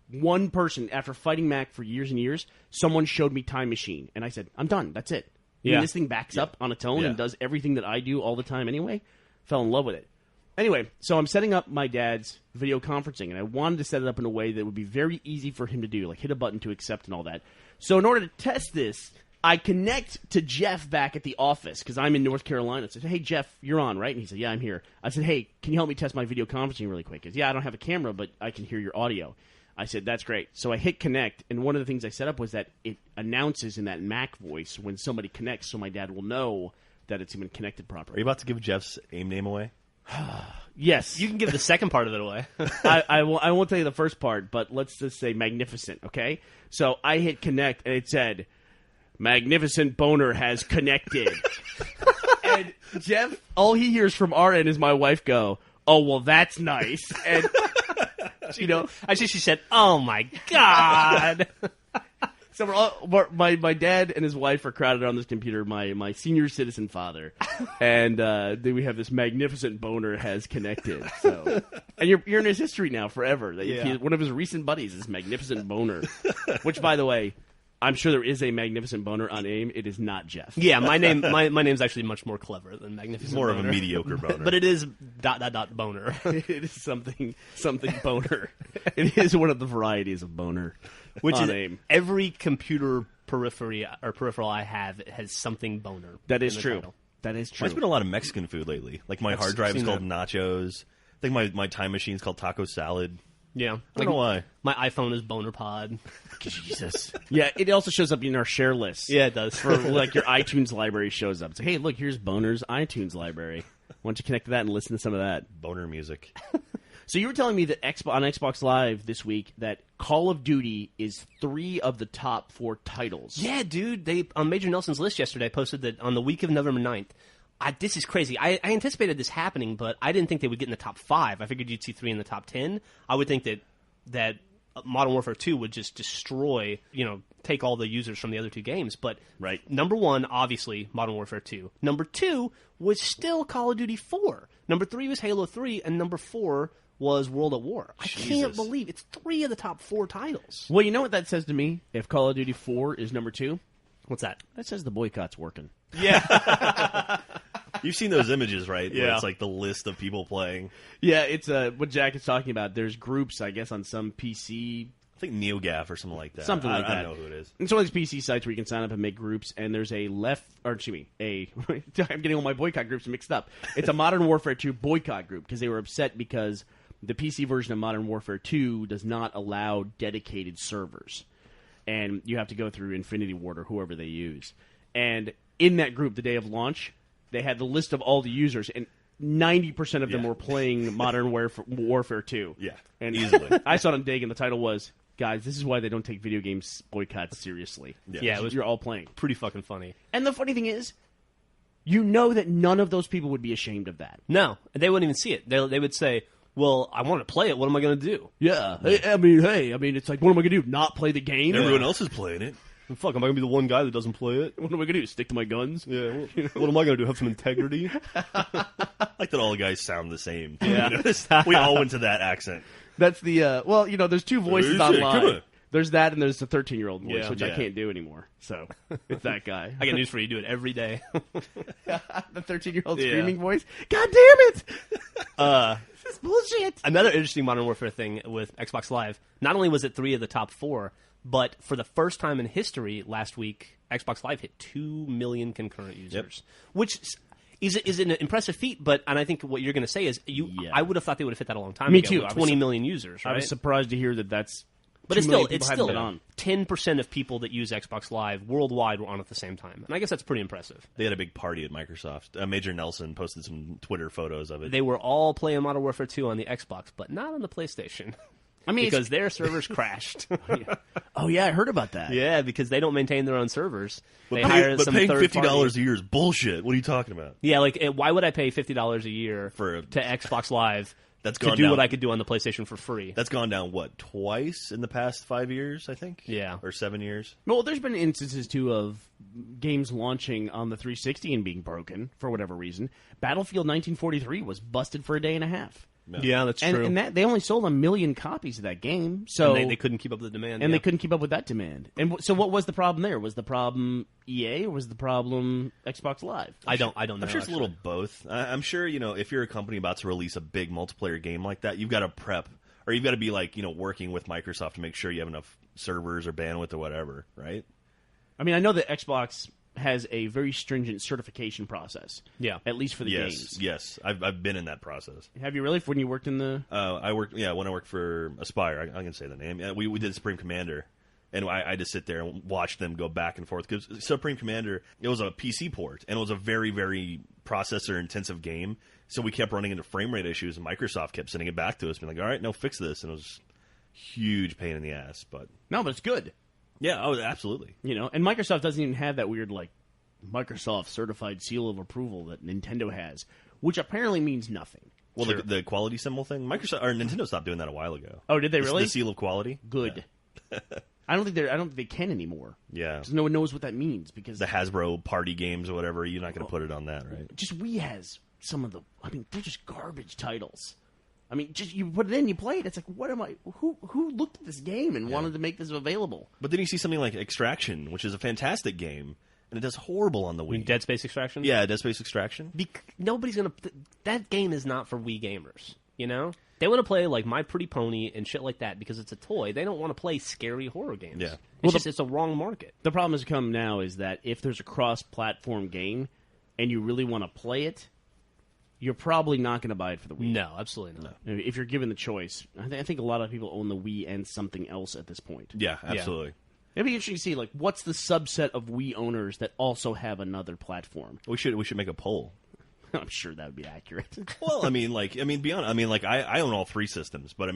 one person, after fighting Mac for years and years, someone showed me Time Machine, and I said, I'm done. That's it. Yeah. This thing backs up on its own and does everything that I do all the time anyway. Fell in love with it. Anyway, so I'm setting up my dad's video conferencing, and I wanted to set it up in a way that would be very easy for him to do, like hit a button to accept and all that. So in order to test this, I connect to Jeff back at the office, because I'm in North Carolina. I said, hey, Jeff, you're on, right? And he said, yeah, I'm here. I said, hey, can you help me test my video conferencing really quick? He goes, yeah, I don't have a camera, but I can hear your audio. I said, that's great. So I hit connect, and one of the things I set up was that it announces in that Mac voice when somebody connects, so my dad will know that it's even connected properly. Are you about to give Jeff's AIM name away? Yes. You can give the second part of it away. I won't tell you the first part, but let's just say magnificent, okay? So I hit connect, and it said, Magnificent Boner has connected. And Jeff, all he hears from our end is my wife go, oh, well, that's nice. And, you know, Actually, she said, oh, my God. so my dad and his wife are crowded on this computer, my senior citizen father. And then we have this Magnificent Boner has connected. So, and you're in his history now forever. One of his recent buddies is Magnificent Boner. Which, by the way, I'm sure there is a Magnificent Boner on AIM. It is not Jeff. Yeah, my name's actually much more clever than Magnificent More Boner. of a mediocre boner. But it is ... boner. It is something boner. It is one of the varieties of boner. Which on is AIM. every computer peripheral I have has something boner. That is in the true. title. That is true. There's been a lot of Mexican food lately. Like my hard drive is seen called that. nachos. I think my time machine's called taco salad. Yeah. I don't know why. My iPhone is Boner Pod. Jesus. Yeah, it also shows up in our share list. Yeah, it does. For like your iTunes library shows up. It's like, hey, look, here's Boner's iTunes library. Why don't you connect to that and listen to some of that? Boner music. So you were telling me that on Xbox Live this week that Call of Duty is 3 of the top 4 titles. Yeah, dude. They on Major Nelson's list yesterday posted that on the week of November 9th. This is crazy. I anticipated this happening, but I didn't think they would get in the top 5. I figured you'd see 3 in the top 10. I would think that Modern Warfare 2 would just destroy, take all the users from the other 2 games. But right. Number 1, obviously, Modern Warfare 2. Number 2 was still Call of Duty 4. Number 3 was Halo 3, and number 4 was World at War. I can't believe it's 3 of the top 4 titles. Well, you know what that says to me? If Call of Duty 4 is number 2? What's that? That says the boycott's working. Yeah. You've seen those images, right? Where Yeah. it's like the list of people playing. Yeah, it's what Jack is talking about. There's groups, I guess, on some PC... I think NeoGaf or something like that. Something like I that. don't know who it is. It's one of these PC sites where you can sign up and make groups, and there's I'm getting all my boycott groups mixed up. It's a Modern Warfare 2 boycott group because they were upset because the PC version of Modern Warfare 2 does not allow dedicated servers. And you have to go through Infinity Ward or whoever they use. And in that group, the day of launch, they had the list of all the users, and 90% of them were playing Modern Warfare 2. Yeah, and easily. I saw it on Dig, and the title was, guys, this is why they don't take video games boycotts seriously. Yeah, it was You're all playing. pretty fucking funny. And the funny thing is, you know that none of those people would be ashamed of that. No, they wouldn't even see it. They would say, well, I want to play it. What am I going to do? Yeah. I mean, it's like, what am I going to do? Not play the game? Everyone else is playing it. Fuck, am I gonna be the one guy that doesn't play it? What am I gonna do? Stick to my guns? Yeah. What am I gonna do? Have some integrity? I like that all the guys sound the same. Yeah. You notice? We all went to that accent. That's the well, there's two voices What is it? Come online. on. There's that, and there's the 13-year-old voice, Yeah. which I Yeah. can't do anymore. So it's that guy. I got news for you. Do it every day. The 13-year-old Yeah. screaming voice. God damn it! This is bullshit. Another interesting Modern Warfare thing with Xbox Live. Not only was it 3 of the top 4, but for the first time in history, last week Xbox Live hit 2 million concurrent users, which is an impressive feat. And I think what you're going to say is I would have thought they would have hit that a long time Me ago. too. With 20 million users, right? I was surprised to hear that that's. But 2 it's million still people haven't been on. 10% of people that use Xbox Live worldwide were on at the same time, and I guess that's pretty impressive. They had a big party at Microsoft. Major Nelson posted some Twitter photos of it. They were all playing Modern Warfare 2 on the Xbox, but not on the PlayStation. I mean, because their servers crashed. oh yeah, I heard about that. Yeah, because they don't maintain their own servers. They but hire some paying third $50 party. a year is bullshit. What are you talking about? Yeah, why would I pay $50 a year For to Xbox Live That's to gone do down. what I could do on the PlayStation for free? That's gone down, twice in the past 5 years, I think? Yeah. Or 7 years? Well, there's been instances too of games launching on the 360 and being broken for whatever reason. Battlefield 1943 was busted for a day and a half. Yeah, that's true. And that they only sold 1 million copies of that game, so And they couldn't keep up with the demand. and yeah. they couldn't keep up with that demand. And so, what was the problem there? Was the problem EA or was the problem Xbox Live? I don't know. I'm sure it's a actually. little both. I'm sure, if you're a company about to release a big multiplayer game like that, you've got to prep, or you've got to be working with Microsoft to make sure you have enough servers or bandwidth or whatever, right? I mean, I know that Xbox has a very stringent certification process. Yeah. At least for the Yes, games. yes. I've been in that process. Have you really? When you worked in the... When I worked for Aspire, I can say the name. Yeah, we did Supreme Commander, and I just sit there and watch them go back and forth because Supreme Commander, it was a PC port and it was a very, very processor intensive game. So we kept running into frame rate issues, and Microsoft kept sending it back to us, being like, "All right, no, fix this," and it was huge pain in the ass. But No, but it's good. yeah, oh, absolutely. And Microsoft doesn't even have that weird, Microsoft certified seal of approval that Nintendo has, which apparently means nothing. Well, the quality symbol thing, Microsoft or Nintendo stopped doing that a while ago. Oh, did they The- really? The seal of quality. Good. I don't think they can anymore. Yeah. Because no one knows what that means. Because The Hasbro party games or whatever, you're not going to put it on that, right? just Wii has some of the. I mean, they're just garbage titles. I mean, just you put it in, you play it. It's like, what am I? Who looked at this game and wanted to make this available? But then you see something like Extraction, which is a fantastic game, and it does horrible on the Wii. Dead Space Extraction? Yeah, Dead Space Extraction. Nobody's going to... That game is not for Wii gamers, They want to play, My Pretty Pony and shit like that because it's a toy. They don't want to play scary horror games. Yeah. It's a wrong market. The problem has come now is that if there's a cross-platform game and you really want to play it, you're probably not going to buy it for the Wii. No, absolutely not. If you're given the choice. I think a lot of people own the Wii and something else at this point. Yeah, absolutely. It'd be interesting to see, what's the subset of Wii owners that also have another platform? We should make a poll. I'm sure that would be accurate. Well, I own all three systems, but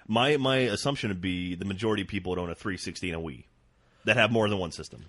my assumption would be the majority of people would own a 360 and a Wii that have more than one system.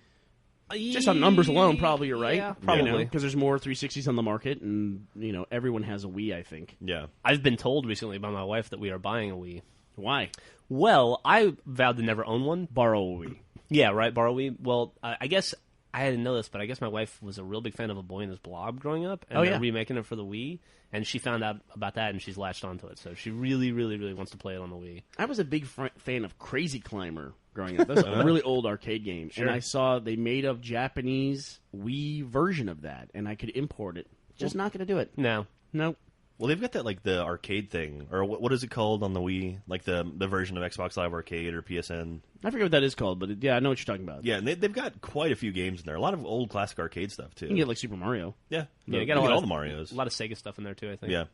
Just on numbers alone, probably you're right. Yeah, probably. Because there's more 360s on the market, and everyone has a Wii, I think. Yeah. I've been told recently by my wife that we are buying a Wii. Why? Well, I vowed to never own one. Borrow a Wii. Yeah, right, borrow a Wii. Well, I guess I didn't know this, but I guess my wife was a real big fan of A Boy and His Blob growing up, and they're remaking it for the Wii, and she found out about that, and she's latched onto it. So she really, really, really wants to play it on the Wii. I was a big fan of Crazy Climber growing up. That's a really old arcade game. Sure. And I saw they made a Japanese Wii version of that, and I could import it. Just not going to do it. No. Nope. Well, they've got that the arcade thing, or what is it called on the Wii? The version of Xbox Live Arcade or PSN. I forget what that is called, but I know what you're talking about. Yeah, and they've got quite a few games in there. A lot of old classic arcade stuff too. You can get Super Mario. Yeah, Yeah, you got get all all the Marios. A lot of Sega stuff in there, too, I think. Yeah,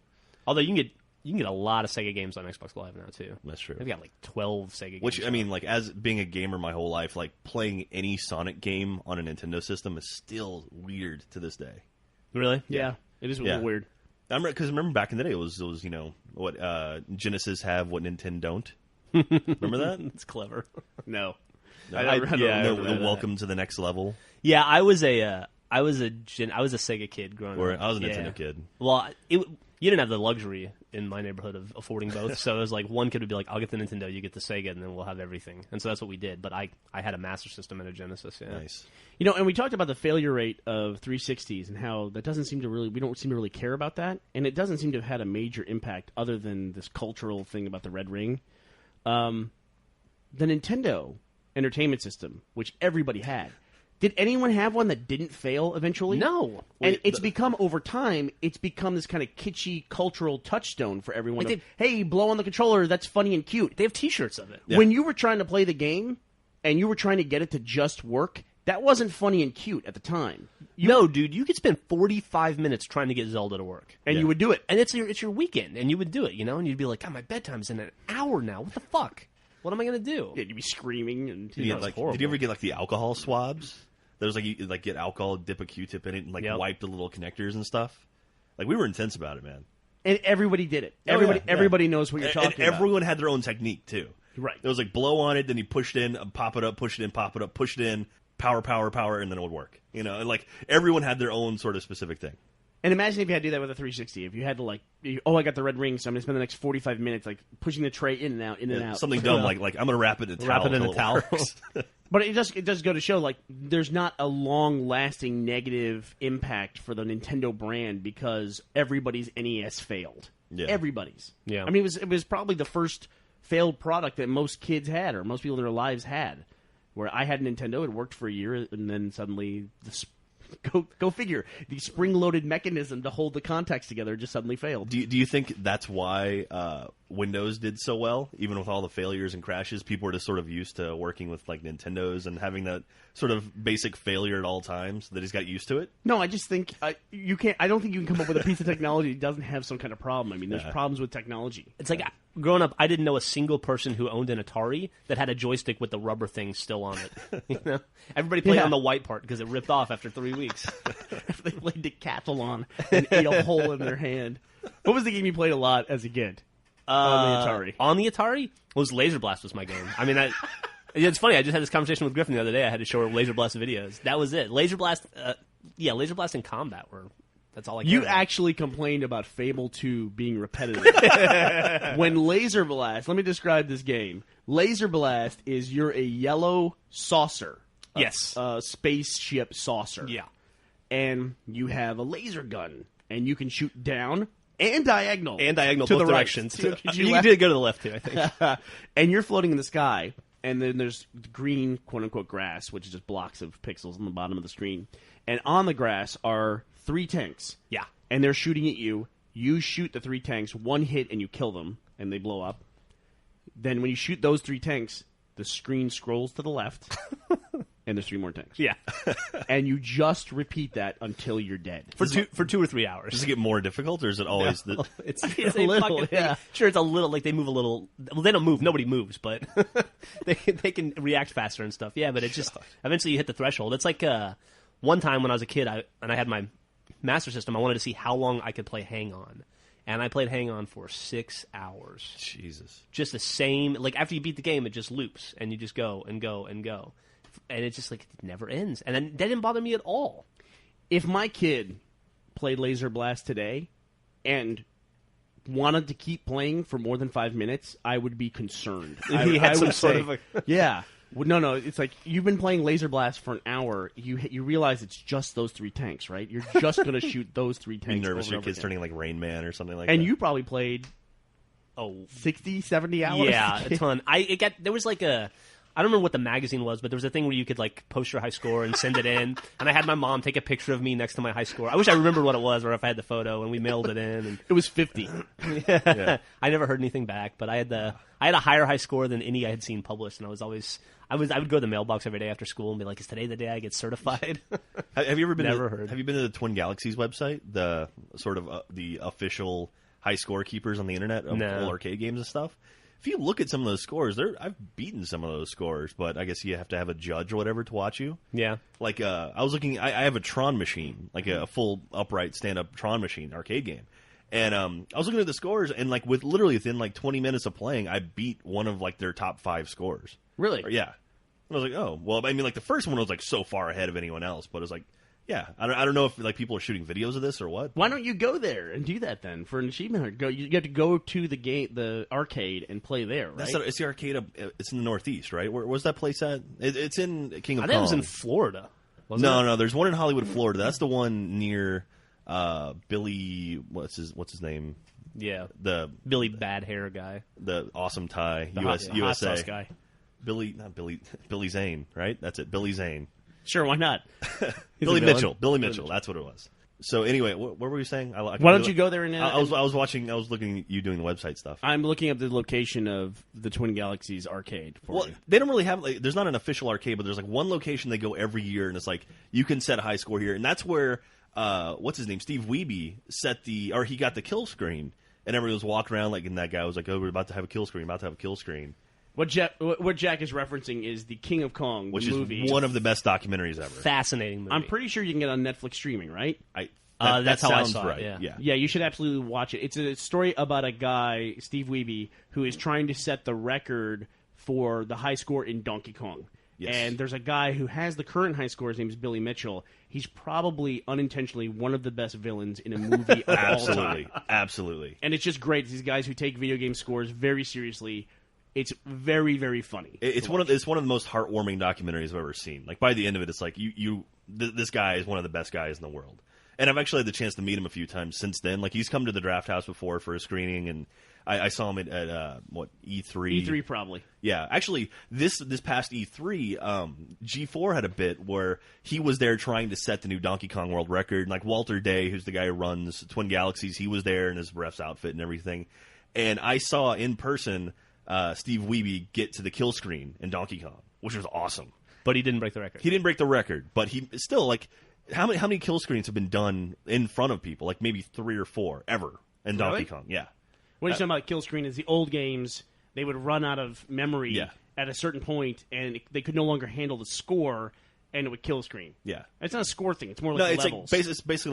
Although you can get a lot of Sega games on Xbox Live now, too. that's true. They've got 12 Sega games. Which as being a gamer my whole life, playing any Sonic game on a Nintendo system is still weird to this day. Really? Yeah. It is a Yeah. little weird. Because remember back in the day, it was what Genesis have, what Nintendo don't. Remember that? It's clever. No. The welcome to the next level. Yeah, I was a Sega kid growing Or up. I was a Yeah. Nintendo kid. Well, you didn't have the luxury in my neighborhood of affording both. So it was like one kid would be like, I'll get the Nintendo, you get the Sega, and then we'll have everything. And so that's what we did. But I had a Master System and a Genesis. Yeah. Nice. And we talked about the failure rate of 360s and how that doesn't seem to really, we don't seem to really care about that. And it doesn't seem to have had a major impact other than this cultural thing about the red ring. The Nintendo Entertainment System, which everybody had. Did anyone have one that didn't fail eventually? No. And it's become, over time, it's become this kind of kitschy cultural touchstone for everyone. Like Hey, blow on the controller, that's funny and cute. They have T-shirts of it. Yeah. When you were trying to play the game and you were trying to get it to just work, that wasn't funny and cute at the time. No, dude, you could spend 45 minutes trying to get Zelda to work. And you would do it. And it's your weekend, and you would do it, and you'd be like, God, my bedtime's in an hour now. What the fuck? What am I going to do? Yeah, you'd be screaming. And Did you ever get like the alcohol swabs? There's like you like get alcohol, dip a Q-tip in it, and like wipe the little connectors and stuff. Like we were intense about it, man. And everybody did it. Oh, Everybody knows what you're talking and everyone had their own technique too. Right. It was like blow on it, then you push it in, pop it up, push it in, pop it up, push it in, power, and then it would work. And like everyone had their own sort of specific thing. And imagine if you had to do that with a 360. If you had to I got the red ring, so I'm going to spend the next 45 minutes like pushing the tray in and out, in and out. Something dumb like I'm going to wrap it in a towel. Wrap it in a towel. But it does go to show like there's not a long-lasting negative impact for the Nintendo brand because everybody's NES failed. Yeah. Everybody's. Yeah. I mean, it was probably the first failed product that most kids had or most people in their lives had. Where I had a Nintendo, it worked for a year, and then suddenly go figure. The spring-loaded mechanism to hold the contacts together just suddenly failed. Do you think that's why Windows did so well, even with all the failures and crashes? People were just sort of used to working with like Nintendos and having that sort of basic failure at all times. They just got used to it. No, I just think you can't. I don't think you can come up with a piece of technology that doesn't have some kind of problem. I mean, there's problems with technology. It's like growing up, I didn't know a single person who owned an Atari that had a joystick with the rubber thing still on it. Everybody played on the white part because it ripped off after 3 weeks. They played Decathlon and ate a hole in their hand. What was the game you played a lot as a kid? On the Atari. On the Atari? Was Laser Blast was my game. I mean, it's funny. I just had this conversation with Griffin the other day. I had to show her Laser Blast videos. That was it. Laser Blast, Laser Blast and Combat were. That's all I cared about. Actually complained about Fable 2 being repetitive. When Laser Blast, let me describe this game. Laser Blast is you're a yellow saucer. Yes. A spaceship saucer. Yeah. And you have a laser gun, and you can shoot down and diagonal. And diagonal to both the directions. Right. You did go to the left, too, I think. And you're floating in the sky, and then there's green, quote-unquote, grass, which is just blocks of pixels on the bottom of the screen. And on the grass are 3 tanks. Yeah. And they're shooting at you. You shoot the 3 tanks, one hit, and you kill them, and they blow up. Then when you shoot those 3 tanks, the screen scrolls to the left, and there's 3 more tanks. Yeah. And you just repeat that until you're dead. For 2 or 3 hours. Does it get more difficult, or is it always the? It's a little, yeah. Sure, it's a little, like they move a little. Well, they don't move. Nobody moves, but they can react faster and stuff. Yeah, but it just, eventually you hit the threshold. It's like one time when I was a kid, I had my Master System, I wanted to see how long I could play Hang On. And I played Hang On for 6 hours. Jesus. Just the same, like after you beat the game, it just loops, and you just go and go and go. And it's just like, it never ends. And then that didn't bother me at all. If my kid played Laser Blast today and wanted to keep playing for more than 5 minutes, I would be concerned. He had some sort of a... Yeah. Well, no, it's like you've been playing Laser Blast for an hour. You realize it's just those 3 tanks, right? You're just going to shoot those 3 tanks. Be nervous over your kid's again. turning like Rain Man or something like that. And you probably played 60, 70 hours. Yeah, a ton. There was like a... I don't remember what the magazine was, but there was a thing where you could like post your high score and send it in. And I had my mom take a picture of me next to my high score. I wish I remembered what it was, or if I had the photo, and we mailed it in. And It was 50. yeah. I never heard anything back, but I had a higher high score than any I had seen published, and I would go to the mailbox every day after school and be like, "Is today the day I get certified?" Have you ever been? Never heard. Have you been to the Twin Galaxies website, the sort of the official high score keepers on the internet of all arcade games and stuff? If you look at some of those scores, I've beaten some of those scores, but I guess you have to have a judge or whatever to watch you. Yeah. Like, I was looking, I have a Tron machine, like a full upright stand-up Tron machine arcade game. And I was looking at the scores, and like within like 20 minutes of playing, I beat one of like their top 5 scores. Really? Yeah. And I was like, oh, well, I mean, like the first one was like so far ahead of anyone else, but it was like, Yeah, I don't know if like people are shooting videos of this or what. Why don't you go there and do that then for an achievement hunt? You have to go to the arcade, and play there, right? It's the arcade. It's in the Northeast, right? Where's that place at? It's in King of I Kong. think it was in Florida. No. There's one in Hollywood, Florida. That's the one near Billy. What's his name? Yeah, The Billy Bad Hair guy. the awesome tie. The US, hot USA. sauce guy. Billy Zane, right? That's it. Billy Zane. Sure, why not? Billy a villain. Mitchell. Billy Mitchell. That's what it was. So anyway, what were we saying? Why don't you go there and? I was watching. I was looking at you doing the website stuff. I'm looking up the location of the Twin Galaxies arcade for Well, you. they don't really have. Like, there's not an official arcade, but there's like one location they go every year, and it's like you can set a high score here, and that's where what's his name, Steve Wiebe he got the kill screen, and everyone was walking around like, and that guy was like, "Oh, we're about to have a kill screen. About to have a kill screen." What Jack is referencing is the King of Kong, Which the is movie. one of the best documentaries ever. Fascinating movie. I'm pretty sure you can get on Netflix streaming, right? That's how I sounds saw it, right. yeah. Yeah, you should absolutely watch it. It's a story about a guy, Steve Wiebe, who is trying to set the record for the high score in Donkey Kong. Yes. And there's a guy who has the current high score. His name is Billy Mitchell. He's probably unintentionally one of the best villains in a movie of all time. Absolutely. And it's just great. It's these guys who take video game scores very seriously. It's very, very funny. It's one of the most heartwarming documentaries I've ever seen. Like by the end of it, it's like this guy is one of the best guys in the world. And I've actually had the chance to meet him a few times since then. Like he's come to the Draft House before for a screening, and I saw him at E3. E3 probably. Yeah, actually, this past E3, G4 had a bit where he was there trying to set the new Donkey Kong world record. And like Walter Day, who's the guy who runs Twin Galaxies, he was there in his ref's outfit and everything. And I saw in person Steve Wiebe get to the kill screen in Donkey Kong, which was awesome. but he didn't break the record. He didn't break the record, but he still like how many kill screens have been done in front of people? Like maybe 3 or 4 ever in Donkey Really? Kong. Yeah. What you're talking about kill screen is the old games, they would run out of memory Yeah. at a certain point, and they could no longer handle the score, and it would kill screen. Yeah. It's not a score thing. It's more No, like it's levels. like it's basically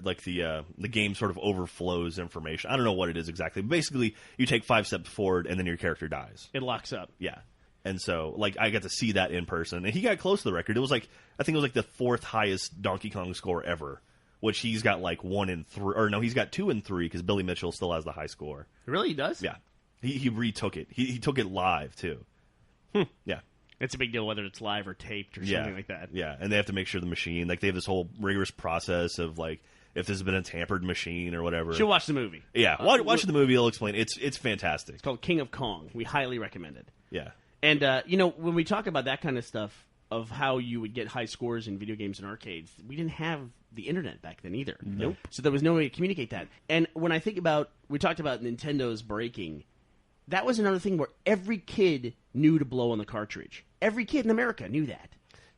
like the game sort of overflows information. I don't know what it is exactly. But basically, you take 5 steps forward and then your character dies. It locks up. Yeah, and so like I got to see that in person, and he got close to the record. It was like I think it was like the 4th highest Donkey Kong score ever, which he's got like 1 and 3, or no, he's got 2 and 3 because Billy Mitchell still has the high score. Really, he does? Yeah, he retook it. He took it live too. Yeah. It's a big deal whether it's live or taped or something like that. Yeah, and they have to make sure the machine, like they have this whole rigorous process of like if this has been a tampered machine or whatever. Should watch the movie. Yeah, watch the movie. It'll explain. It's fantastic. It's called King of Kong. We highly recommend it. Yeah, And, when we talk about that kind of stuff of how you would get high scores in video games and arcades, we didn't have the internet back then either. Nope. So there was no way to communicate that. And when I think about, we talked about Nintendo's breaking, that was another thing where every kid knew to blow on the cartridge. Every kid in America knew that.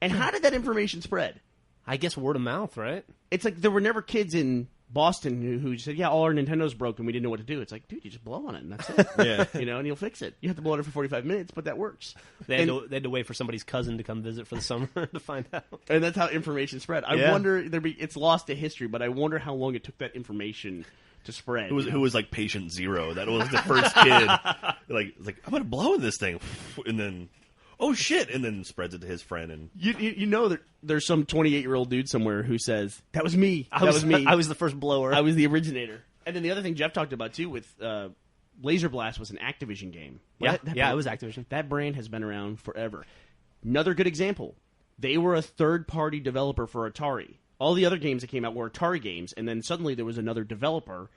And how did that information spread? I guess word of mouth, right? It's like there were never kids in Boston who said, yeah, all our Nintendo's broke and we didn't know what to do. It's like, dude, you just blow on it and that's it. Yeah. And you'll fix it. You have to blow on it for 45 minutes, but that works. They had to wait for somebody's cousin to come visit for the summer to find out. And that's how information spread. I wonder, it's lost to history, but I wonder how long it took that information to spread. who was like patient zero? That was the first kid. like I'm gonna blow in this thing, and then oh shit, and then spreads it to his friend. And You know that there's some 28-year-old dude somewhere who says, that was me. That was me. I was the first blower. I was the originator. And then the other thing Jeff talked about, too, with Laser Blast was an Activision game. Yeah, That it was Activision. That brand has been around forever. Another good example. They were a third-party developer for Atari. All the other games that came out were Atari games, and then suddenly there was another developer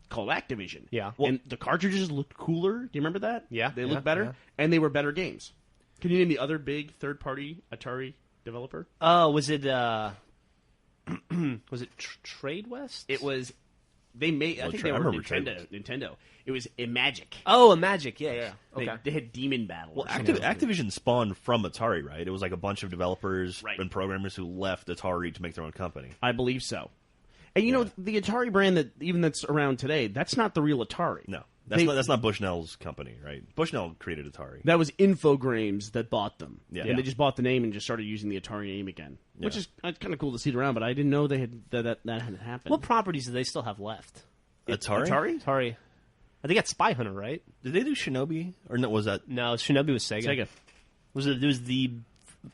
called Activision. Yeah. And the cartridges looked cooler. Do you remember that? Yeah, They yeah, looked better, yeah. and they were better games. Can you name the other big third-party Atari developer? Was it Trade West? It was. They made. I think they I were remember Nintendo. It was Imagic. Oh, a Magic. Yeah. Okay. They had Demon Battle. well, or something. Activision spawned from Atari, right? It was like a bunch of developers Right. and programmers who left Atari to make their own company. I believe so. And you know the Atari brand that's around today. That's not the real Atari. No, They- that's not Bushnell's company, right? Bushnell created Atari. That was Infogrames that bought them. Yeah. And they just bought the name and just started using the Atari name again, which is kind of cool to see it around. But I didn't know they had that had happened. What properties do they still have left? Atari? Atari. They got Spy Hunter, right? Did they do Shinobi? Or no, was that... No, Shinobi was Sega. Sega. It was the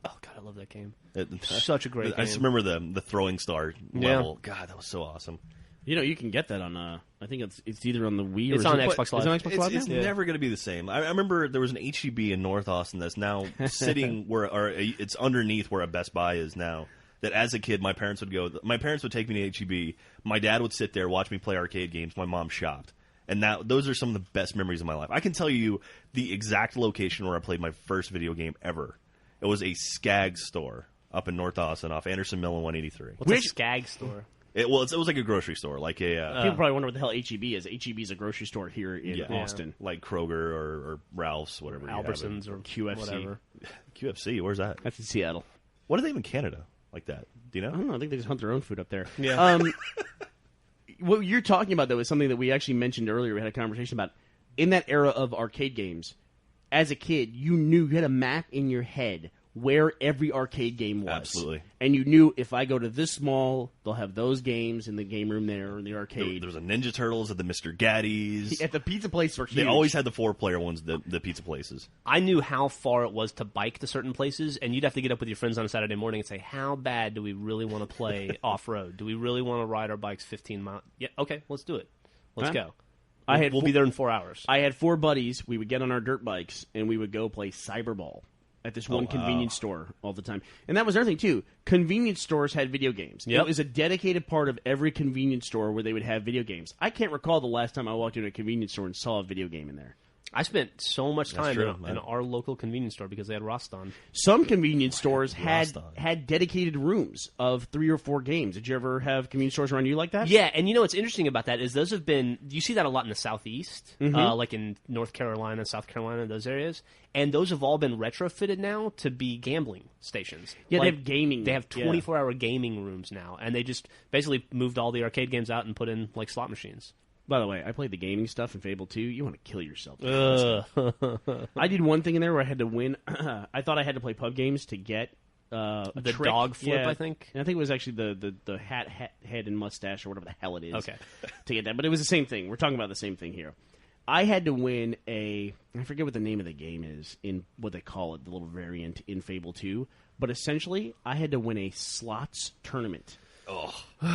Oh god, I love that game. Such a great game. I just remember the throwing star Yeah. level. God, that was so awesome. You know, you can get that on. I think it's either on the Wii or It's on Xbox Live. Is it on Xbox Live It's now? never going to be the same. I remember there was an HEB in North Austin that's now sitting where, or it's underneath where a Best Buy is now. That as a kid, my parents would go. My parents would take me to HEB. My dad would sit there, watch me play arcade games. My mom shopped, and those are some of the best memories of my life. I can tell you the exact location where I played my first video game ever. It was a Skag store up in North Austin, off Anderson Mill and 183. What's a Skag store? It was like a grocery store, like a People probably wonder what the hell HEB is. HEB is a grocery store here in Yeah. Austin. like Kroger or Ralph's, whatever. you have it. Albertsons or QFC. whatever. QFC. Where's that? That's in Seattle. What are they in Canada like that? Do you know? I don't know. I think they just hunt their own food up there. Yeah. What you're talking about, though, is something that we actually mentioned earlier. We had a conversation about. In that era of arcade games, as a kid, you had a map in your head where every arcade game was. Absolutely. And you knew if I go to this mall, they'll have those games in the game room there in the arcade. There was a Ninja Turtles at the Mr. Gaddy's. At the pizza place were They huge. always had the 4-player ones, the pizza places. I knew how far it was to bike to certain places, and you'd have to get up with your friends on a Saturday morning and say, how bad do we really want to play off-road? Do we really want to ride our bikes 15 miles? Yeah, okay, let's do it. Let's Huh? go. We'll be there in 4 hours. I had 4 buddies. We would get on our dirt bikes, and we would go play Cyberball at this one wow. convenience store all the time. And that was another thing, too. Convenience stores had video games. Yep. It was a dedicated part of every convenience store where they would have video games. I can't recall the last time I walked into a convenience store and saw a video game in there. I spent so much time true, in man. our local convenience store because they had Roston. Some convenience stores Lost on. had dedicated rooms of 3 or 4 games. Did you ever have convenience stores around you like that? Yeah, and you know what's interesting about that is those have been, you see that a lot in the Southeast, like in North Carolina, South Carolina, those areas, and those have all been retrofitted now to be gambling stations. Yeah, they Like, have gaming. They have Yeah. 24-hour gaming rooms now, and they just basically moved all the arcade games out and put in like slot machines. By the way, I played the gaming stuff in Fable 2. You want to kill yourself. Ugh. I did one thing in there where I had to win. I thought I had to play pub games to get a The trick. dog flip, Yeah. I think? And I think it was actually the head and mustache or whatever the hell it is. Okay. To get that, but it was the same thing. We're talking about the same thing here. I had to win I forget what the name of the game is in what they call it, the little variant in Fable 2. But essentially, I had to win a slots tournament.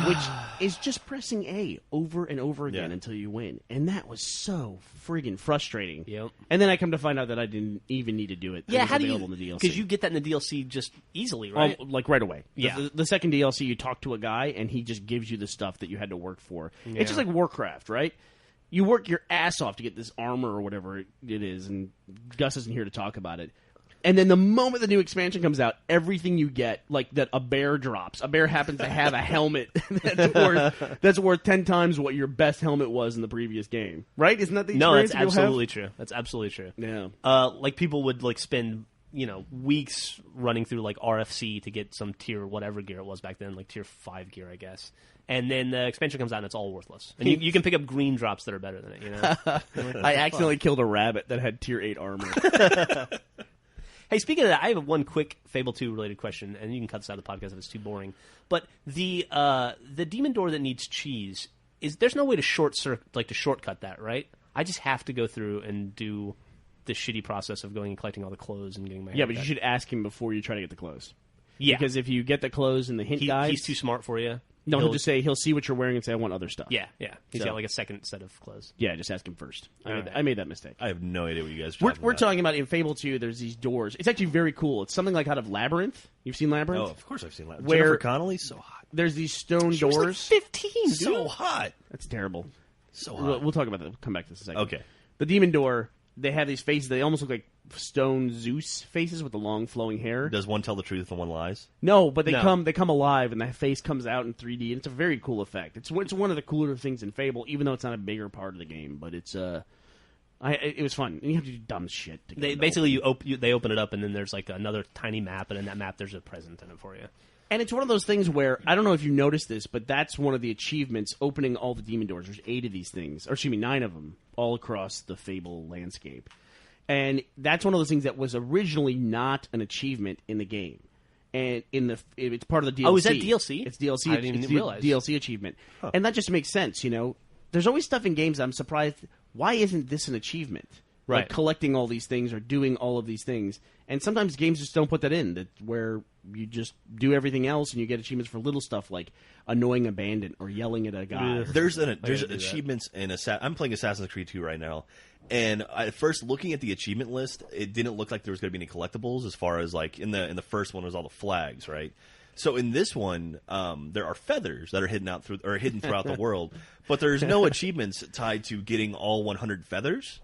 Which is just pressing A over and over again Yeah. until you win. And that was so friggin' frustrating. Yep. And then I come to find out that I didn't even need to do it. It Yeah, was how do you? available in the DLC. Because you get that in the DLC just easily, right? Like right away. Yeah. The second DLC, you talk to a guy, and he just gives you the stuff that you had to work for. Yeah. It's just like Warcraft, right? You work your ass off to get this armor or whatever it is, and Gus isn't here to talk about it. And then the moment the new expansion comes out, everything you get, like that a bear drops. A bear happens to have a helmet that's worth 10 times what your best helmet was in the previous game. Right? Isn't that the No, experience that's that you'll have? absolutely true. That's absolutely true. Yeah. Like people would like spend weeks running through like RFC to get some tier whatever gear it was back then, like tier 5 gear, I guess. And then the expansion comes out and it's all worthless. And you can pick up green drops that are better than it. You know. I accidentally killed a rabbit that had tier 8 armor. Hey, speaking of that, I have one quick Fable 2 related question, and you can cut this out of the podcast if it's too boring. But the demon door that needs cheese there's no way to shortcut that, right? I just have to go through and do the shitty process of going and collecting all the clothes and getting my Yeah, but you haircut. should ask him before you try to get the clothes. Yeah, Because if you get the clothes and the hint guides... he's too smart for you. No, he'll just say, he'll see what you're wearing and say, I want other stuff. Yeah. He's So- got like a second set of clothes. Yeah, just ask him first. Alright. I made that mistake. I have no idea what you guys are We're about. talking about in Fable 2, there's these doors. It's actually very cool. It's something like out of Labyrinth. You've seen Labyrinth? Oh, of course I've seen that. Where- Jennifer Connelly's so hot. There's these stone She was like doors. 15, dude. So hot. That's terrible. So We'll, hot. we'll talk about that. We'll come back to this in a second. Okay. The demon door, they have these faces. They almost look like stone Zeus faces with the long flowing hair. Does one tell the truth and one lies? No, but they No. come alive, and the face comes out in 3D, and it's a very cool effect. It's one of the cooler things in Fable, even though it's not a bigger part of the game. But it's it was fun, and you have to do dumb shit. To get They it basically they open it up and then there's like another tiny map, and in that map there's a present in it for you. And it's one of those things where, I don't know if you noticed this, but that's one of the achievements, opening all the demon doors. There's 8 of these things, or excuse me, 9 of them, all across the Fable landscape. And that's one of those things that was originally not an achievement in the game. And it's part of the DLC. Oh, is that DLC? It's DLC. I didn't it's even realize. DLC achievement. And that just makes sense, you know. There's always stuff in games I'm surprised, why isn't this an achievement? Right. like collecting all these things or doing all of these things. And sometimes games just don't put that in, that where you just do everything else and you get achievements for little stuff like annoying a bandit or yelling at a guy. There's achievements in I'm playing Assassin's Creed 2 right now, and at first looking at the achievement list, it didn't look like there was going to be any collectibles as far as like in the first one was all the flags, right? So in this one, there are feathers that are hidden throughout the world, but there's no achievements tied to getting all 100 feathers.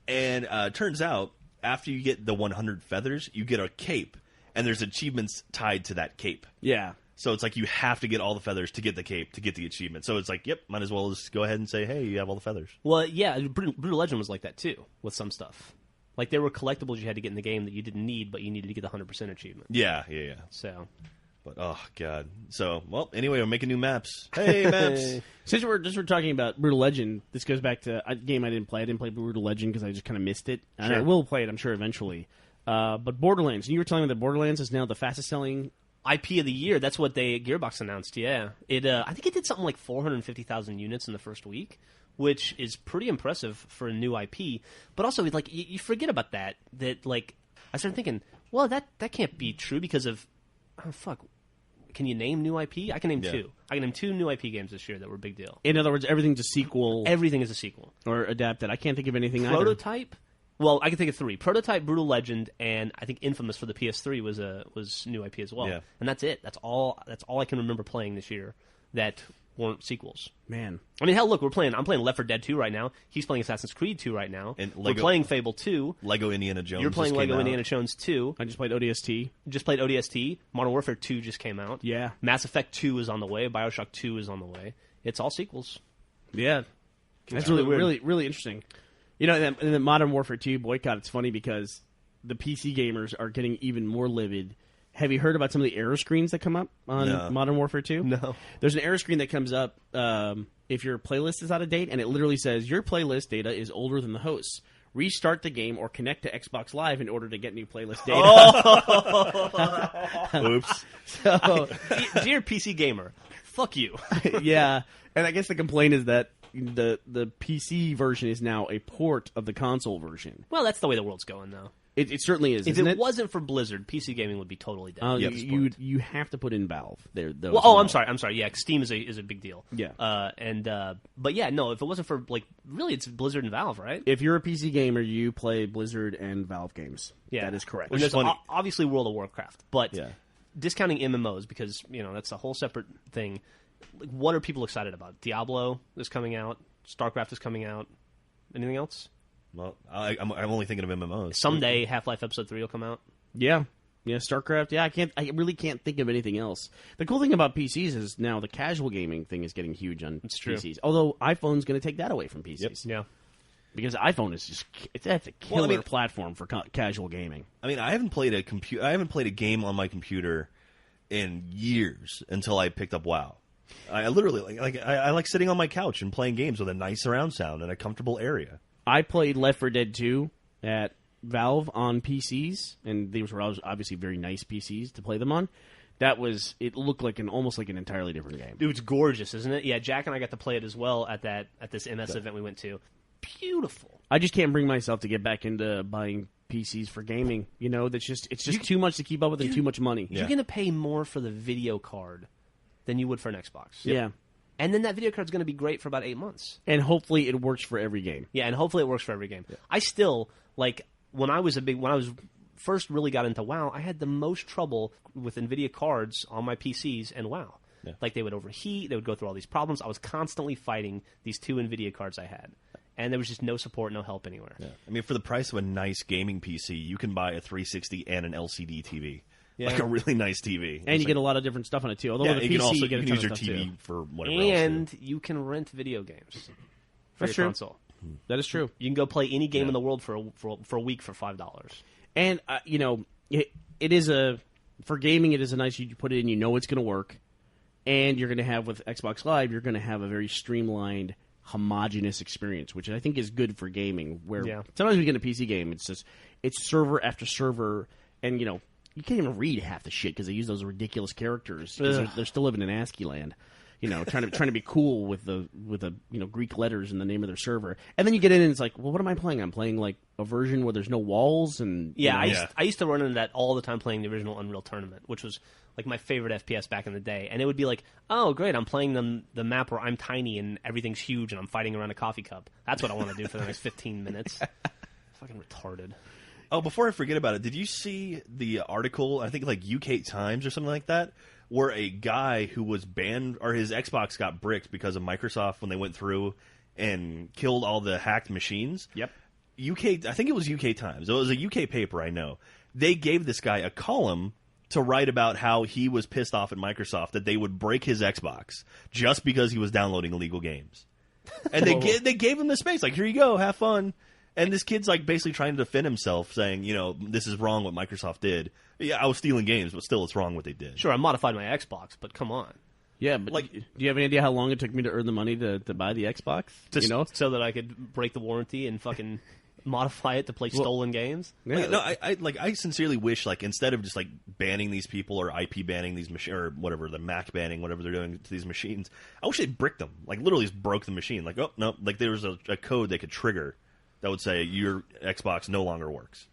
And turns out after you get the 100 feathers, you get a cape, and there's achievements tied to that cape. Yeah. So it's like you have to get all the feathers to get the cape, to get the achievement. So it's like, yep, might as well just go ahead and say, hey, you have all the feathers. Well, yeah, Brutal Legend was like that too with some stuff. Like there were collectibles you had to get in the game that you didn't need, but you needed to get the 100% achievement. Yeah. So, But oh god. So well, anyway, we're making new maps. Hey, maps. Since we're talking about Brutal Legend, this goes back to a game I didn't play. I didn't play Brutal Legend because I just kind of missed it. And I will play it, I'm sure, eventually. But Borderlands, you were telling me that Borderlands is now the fastest selling IP of the year. That's what Gearbox announced. Yeah, it. I think it did something like 450,000 units in the first week, which is pretty impressive for a new IP. But also, like you forget about that. That like I started thinking, well, that can't be true because of Can you name new IP? I can name two. I can name two new IP games this year that were a big deal. In other words, everything's a sequel. Everything is a sequel Or adapted. I can't think of anything Prototype? Well, I can think of three. Prototype, Brutal Legend, and I think Infamous for the PS3 was new IP as well. Yeah. And that's it. That's all I can remember playing this year that weren't sequels. Man. I mean, hell, look, I'm playing Left 4 Dead 2 right now. He's playing Assassin's Creed 2 right now. And we're playing Fable 2. Lego Indiana Jones. You're playing just came Lego out. Indiana Jones 2. I just played ODST. Just played ODST. Modern Warfare 2 just came out. Yeah. Mass Effect 2 is on the way. BioShock 2 is on the way. It's all sequels. Yeah. That's really weird. really, really interesting. You know, in the Modern Warfare 2 boycott, it's funny because the PC gamers are getting even more livid. Have you heard about some of the error screens that come up on Modern Warfare 2? No. There's an error screen that comes up if your playlist is out of date, and it literally says, your playlist data is older than the host's. Restart the game or connect to Xbox Live in order to get new playlist data. Oops. So, Dear PC gamer, fuck you. yeah, and I guess the complaint is that the PC version is now a port of the console version. Well, that's the way the world's going, though. It certainly is. If isn't it wasn't for Blizzard, PC gaming would be totally dead. You have to put in Valve there. Well, oh, I'm sorry. Yeah, Steam is a big deal. Yeah. But yeah, no. If it wasn't for really, it's Blizzard and Valve, right? If you're a PC gamer, you play Blizzard and Valve games. Yeah, that is correct. And there's obviously World of Warcraft, but Yeah. discounting MMOs because that's a whole separate thing. What are people excited about? Diablo is coming out. StarCraft is coming out. Anything else? Well, I'm only thinking of MMOs. Someday, Half-Life Episode 3 will come out. Yeah, StarCraft. Yeah, I really can't think of anything else. The cool thing about PCs is now the casual gaming thing is getting huge on PCs. Although iPhone's going to take that away from PCs. Yeah. Because iPhone is that's a killer platform for casual gaming. I mean, I haven't played a game on my computer in years until I picked up WoW. I literally I like sitting on my couch and playing games with a nice surround sound in a comfortable area. I played Left 4 Dead 2 at Valve on PCs, and these were obviously very nice PCs to play them on. It looked like almost like an entirely different game. Dude, it's gorgeous, isn't it? Yeah, Jack and I got to play it as well at this MS event we went to. Beautiful. I just can't bring myself to get back into buying PCs for gaming. It's just too much to keep up with and too much money. You're going to pay more for the video card than you would for an Xbox. Yeah. And then that video card's going to be great for about 8 months. And hopefully it works for every game. Yeah, and hopefully it works for every game. Yeah. I still, when I was first really got into WoW, I had the most trouble with NVIDIA cards on my PCs and WoW. Yeah. They would overheat, they would go through all these problems. I was constantly fighting these two NVIDIA cards I had. And there was just no support, no help anywhere. Yeah. I mean, for the price of a nice gaming PC, you can buy a 360 and an LCD TV. Yeah. Like a really nice TV. And you get a lot of different stuff on it, too. Although with a PC, you can use your TV too. For whatever and else. you can rent video games for That's your true. console. That is true. You can go play any game in the world for a week for $5. And, it is for gaming, it is a nice, you put it in, it's going to work. And you're going to have, with Xbox Live, you're going to have a very streamlined, homogeneous experience, which I think is good for gaming. Where sometimes we get a PC game, it's server after server, and, you can't even read half the shit because they use those ridiculous characters. They're still living in ASCII land. trying to be cool with the Greek letters in the name of their server. And then you get in and it's like, well, what am I playing? I'm playing like a version where there's no walls and I used to run into that all the time playing the original Unreal Tournament, which was like my favorite FPS back in the day. And it would be like, oh, great, I'm playing the map where I'm tiny and everything's huge and I'm fighting around a coffee cup. That's what I want to do for the next 15 minutes. Fucking retarded. Oh, before I forget about it, did you see the article, I think like UK Times or something like that, where a guy who was banned, or his Xbox got bricked because of Microsoft when they went through and killed all the hacked machines? Yep. I think it was UK Times. It was a UK paper, I know. They gave this guy a column to write about how he was pissed off at Microsoft that they would break his Xbox just because he was downloading illegal games. And they gave him the space, like, here you go, have fun. And this kid's like basically trying to defend himself, saying, this is wrong what Microsoft did. Yeah, I was stealing games, but still it's wrong what they did. Sure, I modified my Xbox, but come on. Yeah, but like, do you have any idea how long it took me to earn the money to buy the Xbox? So that I could break the warranty and fucking modify it to play stolen games? Yeah. I sincerely wish, like, instead of just like banning these people or IP banning these machines or whatever, the Mac banning, whatever they're doing to these machines, I wish they bricked them. Like, literally just broke the machine. Like, oh no, like there was a code they could trigger that would say your Xbox no longer works.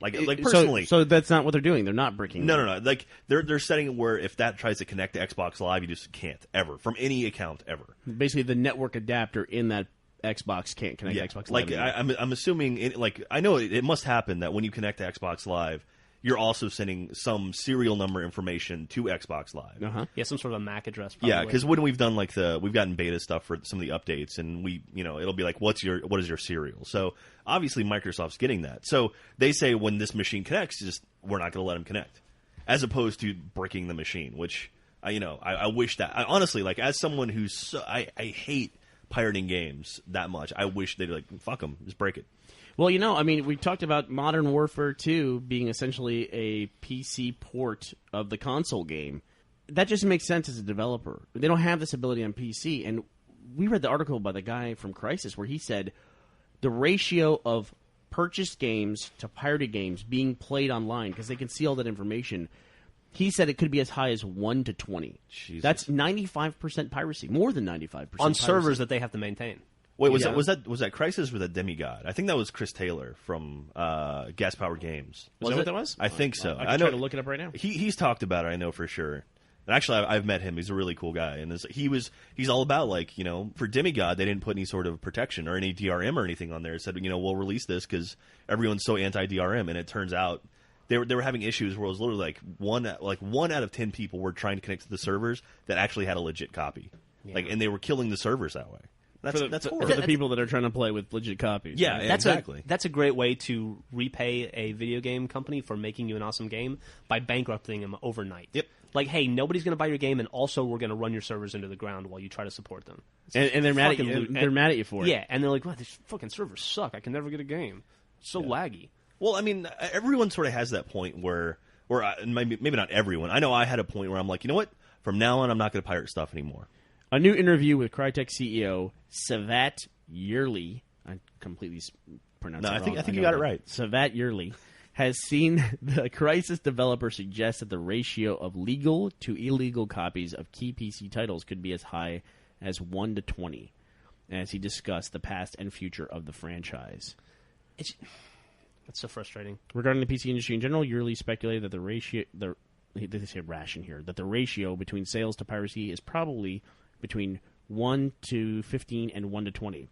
Like personally. So that's not what they're doing. They're not bricking. No. Like they're setting it where if that tries to connect to Xbox Live, you just can't ever from any account ever. Basically, the network adapter in that Xbox can't connect to Xbox Live. Like I'm assuming, I know it must happen that when you connect to Xbox Live, you're also sending some serial number information to Xbox Live. Uh-huh. Yeah, some sort of a MAC address. Probably. Yeah, because when we've done we've gotten beta stuff for some of the updates, and it'll be like, what is your serial? So obviously Microsoft's getting that. So they say when this machine connects, we're not going to let them connect, as opposed to breaking the machine. Which I wish that honestly, like as someone I hate pirating games that much. I wish they'd like fuck them, just break it. Well, we talked about Modern Warfare 2 being essentially a PC port of the console game. That just makes sense as a developer. They don't have this ability on PC. And we read the article by the guy from Crysis where he said the ratio of purchased games to pirated games being played online, because they can see all that information, he said it could be as high as 1 to 20. Jesus. That's 95% piracy, more than 95% on servers that they have to maintain. Wait, was that Crysis or was that Demigod? I think that was Chris Taylor from Gas Powered Games. Was that what that was? I think so. I know. Try to look it up right now. He's talked about it, I know for sure. And actually, I've met him. He's a really cool guy, and he's all about for Demigod, they didn't put any sort of protection or any DRM or anything on there. It said we'll release this because everyone's so anti DRM, and it turns out they were having issues where it was literally one out of 10 people were trying to connect to the servers that actually had a legit copy, and they were killing the servers that way. That's horrible. For the people that are trying to play with legit copies. Yeah, right? exactly. That's a great way to repay a video game company for making you an awesome game by bankrupting them overnight. Yep. Like, hey, nobody's going to buy your game, and also we're going to run your servers into the ground while you try to support them. And they're mad at you. They're mad at you for it. Yeah, and they're like, wow, these fucking servers suck. I can never get a game. It's so laggy. Well, I mean, everyone sort of has that point where maybe not everyone. I know I had a point where I'm like, you know what? From now on, I'm not going to pirate stuff anymore. A new interview with Crytek CEO Savat Yerli, I completely pronounced it wrong. I think you got it right. Savat Yerli has seen the Crysis developer suggest that the ratio of legal to illegal copies of key PC titles could be as high as 1 to 20, as he discussed the past and future of the franchise. That's so frustrating. Regarding the PC industry in general, Yerli speculated that the ratio, they say ration here, that the ratio between sales to piracy is probably between 1 to 15 and 1 to 20.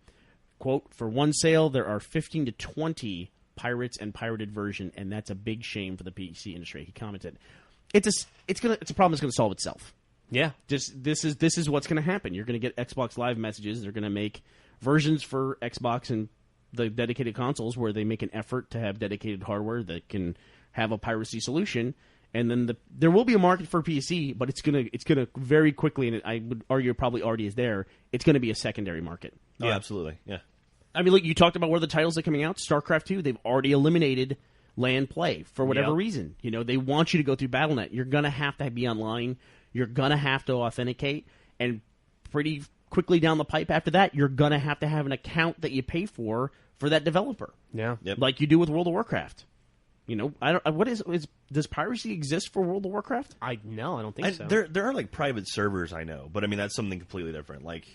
Quote, for one sale, there are 15 to 20 pirates and pirated version, and that's a big shame for the PC industry, he commented. It's a problem that's going to solve itself. Yeah. This is what's going to happen. You're going to get Xbox Live messages. They're going to make versions for Xbox and the dedicated consoles where they make an effort to have dedicated hardware that can have a piracy solution. And then there will be a market for PC, but it's gonna very quickly, and I would argue it probably already is there. It's going to be a secondary market. Oh, yeah, absolutely. Yeah. I mean, look, you talked about where the titles are coming out. StarCraft 2, they've already eliminated LAN play for whatever reason. They want you to go through BattleNet. You're going to have to be online. You're going to have to authenticate, and pretty quickly down the pipe after that, you're going to have an account that you pay for that developer. Yeah. Yep. Like you do with World of Warcraft. You know, I don't. What is does piracy exist for World of Warcraft? I don't think so. There are like private servers, I know, but I mean that's something completely different. Like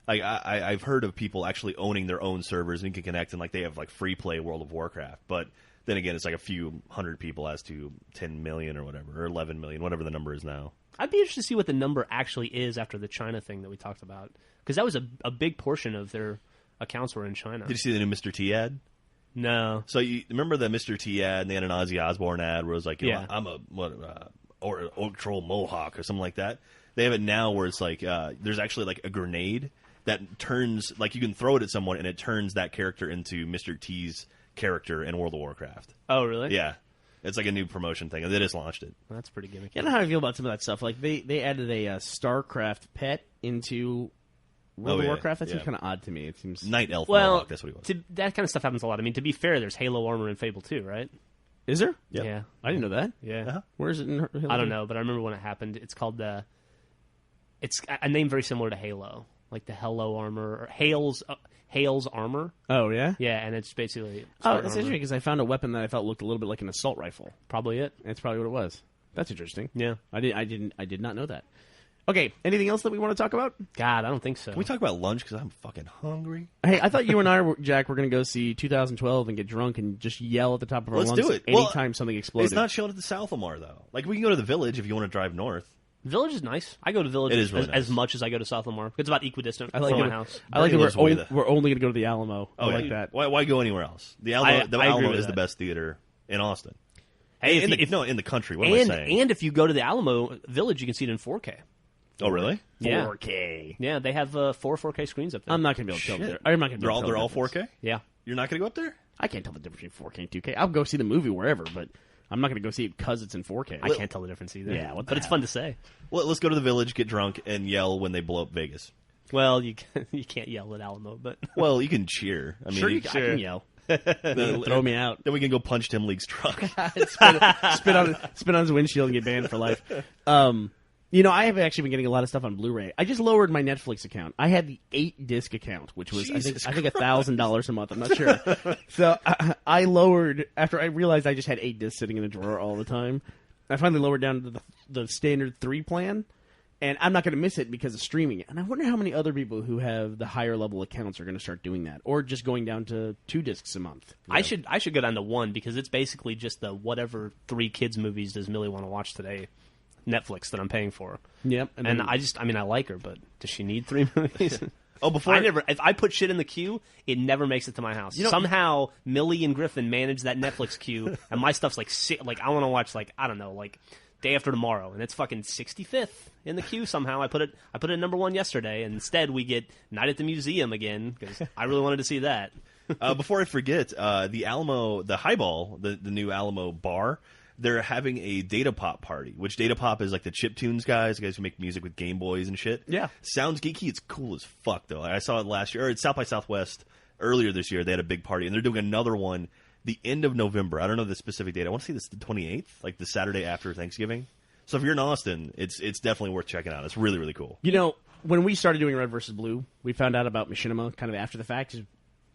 I've heard of people actually owning their own servers and you can connect and like they have like free play World of Warcraft, but then again it's like a few hundred people as to 10 million or whatever, or 11 million, whatever the number is now. I'd be interested to see what the number actually is after the China thing that we talked about, because that was a big portion of their accounts were in China. Did you see the new Mr. T ad? No. So you remember the Mr. T ad, and they had an Ozzy Osbourne ad where it was like, you know, I'm a Orc Troll Mohawk or something like that. They have it now where it's like there's actually like a grenade that turns, like you can throw it at someone and it turns that character into Mr. T's character in World of Warcraft. Oh, really? Yeah. It's like a new promotion thing, and they just launched it. Well, that's pretty gimmicky. You know how I feel about some of that stuff. Like they added a StarCraft pet into World of Warcraft. That seems kind of odd to me. It seems Night Elf Well, Mohawk, that's what he was. that kind of stuff happens a lot. I mean, to be fair, there's Halo armor in Fable 2, right? Is there? Yep. Yeah. I didn't know that. Yeah. Uh-huh. Where is it? I don't know, but I remember when it happened. It's called it's a name very similar to Halo, like the Hello armor or Hale's armor. Oh yeah. Yeah, and it's basically Oh, Spartan that's armor. interesting because I found a weapon that I felt looked a little bit like an assault rifle. Probably it. That's probably what it was. That's interesting. Yeah. I did not know that. Okay, anything else that we want to talk about? God, I don't think so. Can we talk about lunch? Because I'm fucking hungry. Hey, I thought you and I, Jack, were going to go see 2012 and get drunk and just yell at the top of our Let's lungs do it. anytime something exploded. It's not shown at the South Lamar, though. Like, we can go to the Village if you want to drive north. Village is nice. I go to Village It is really as nice. much as I go to South Lamar. It's about equidistant I like from it. my house. I like Bernie that lives way we're only going to go to the Alamo. I like yeah. that. Why go anywhere else? The I agree Alamo with is the that. best theater in Austin. Hey, in the country. What am I saying? and if you go to the Alamo Village, you can see it in 4K. Oh, really? Yeah. 4K.4K. Yeah, they have 4K screens up there. I'm not going to be able to tell Shit. there. I'm not going to. They're all 4K? Yeah. You're not going to go up there? I can't tell the difference between 4K and 2K. I'll go see the movie wherever, but I'm not going to go see it because it's in 4K. I can't tell the difference either. Yeah, what the but it's hell? fun to say. Well, let's go to the Village, get drunk, and yell when they blow up Vegas. Well, you can't yell at Alamo, but Well, you can cheer. I mean, Sure, I can yell. then, Throw me out. Then we can go punch Tim League's truck. spit on his windshield and get banned for life. You know, I have actually been getting a lot of stuff on Blu-ray. I just lowered my Netflix account. I had the 8-disc account, which was I think $1,000 a month. I'm not sure. So I lowered after I realized I just had 8 discs sitting in a drawer all the time. I finally lowered down to the standard 3 plan, and I'm not going to miss it because of streaming it. And I wonder how many other people who have the higher level accounts are going to start doing that, or just going down to 2 discs a month. I should go down to 1 because it's basically just the whatever 3 kids movies does Millie want to watch today Netflix that I'm paying for. Yep. And I like her, but does she need 3 movies? Oh, before if I put shit in the queue, it never makes it to my house. Somehow Millie and Griffin manage that Netflix queue, and my stuff's like I want to watch I don't know, Day After Tomorrow, and it's fucking 65th in the queue somehow. I put it at number 1 yesterday, and instead we get Night at the Museum again because I really wanted to see that. Before I forget, the Alamo, the Highball, the new Alamo bar, they're having a Data Pop party, which Data Pop is like the chiptunes guys, the guys who make music with Game Boys and shit. Yeah. Sounds geeky. It's cool as fuck, though. I saw it last year, or at South by Southwest earlier this year. They had a big party, and they're doing another one the end of November. I don't know the specific date. I want to say this is the 28th, like the Saturday after Thanksgiving. So if you're in Austin, it's definitely worth checking out. It's really, really cool. You know, when we started doing Red vs. Blue, we found out about Machinima kind of after the fact.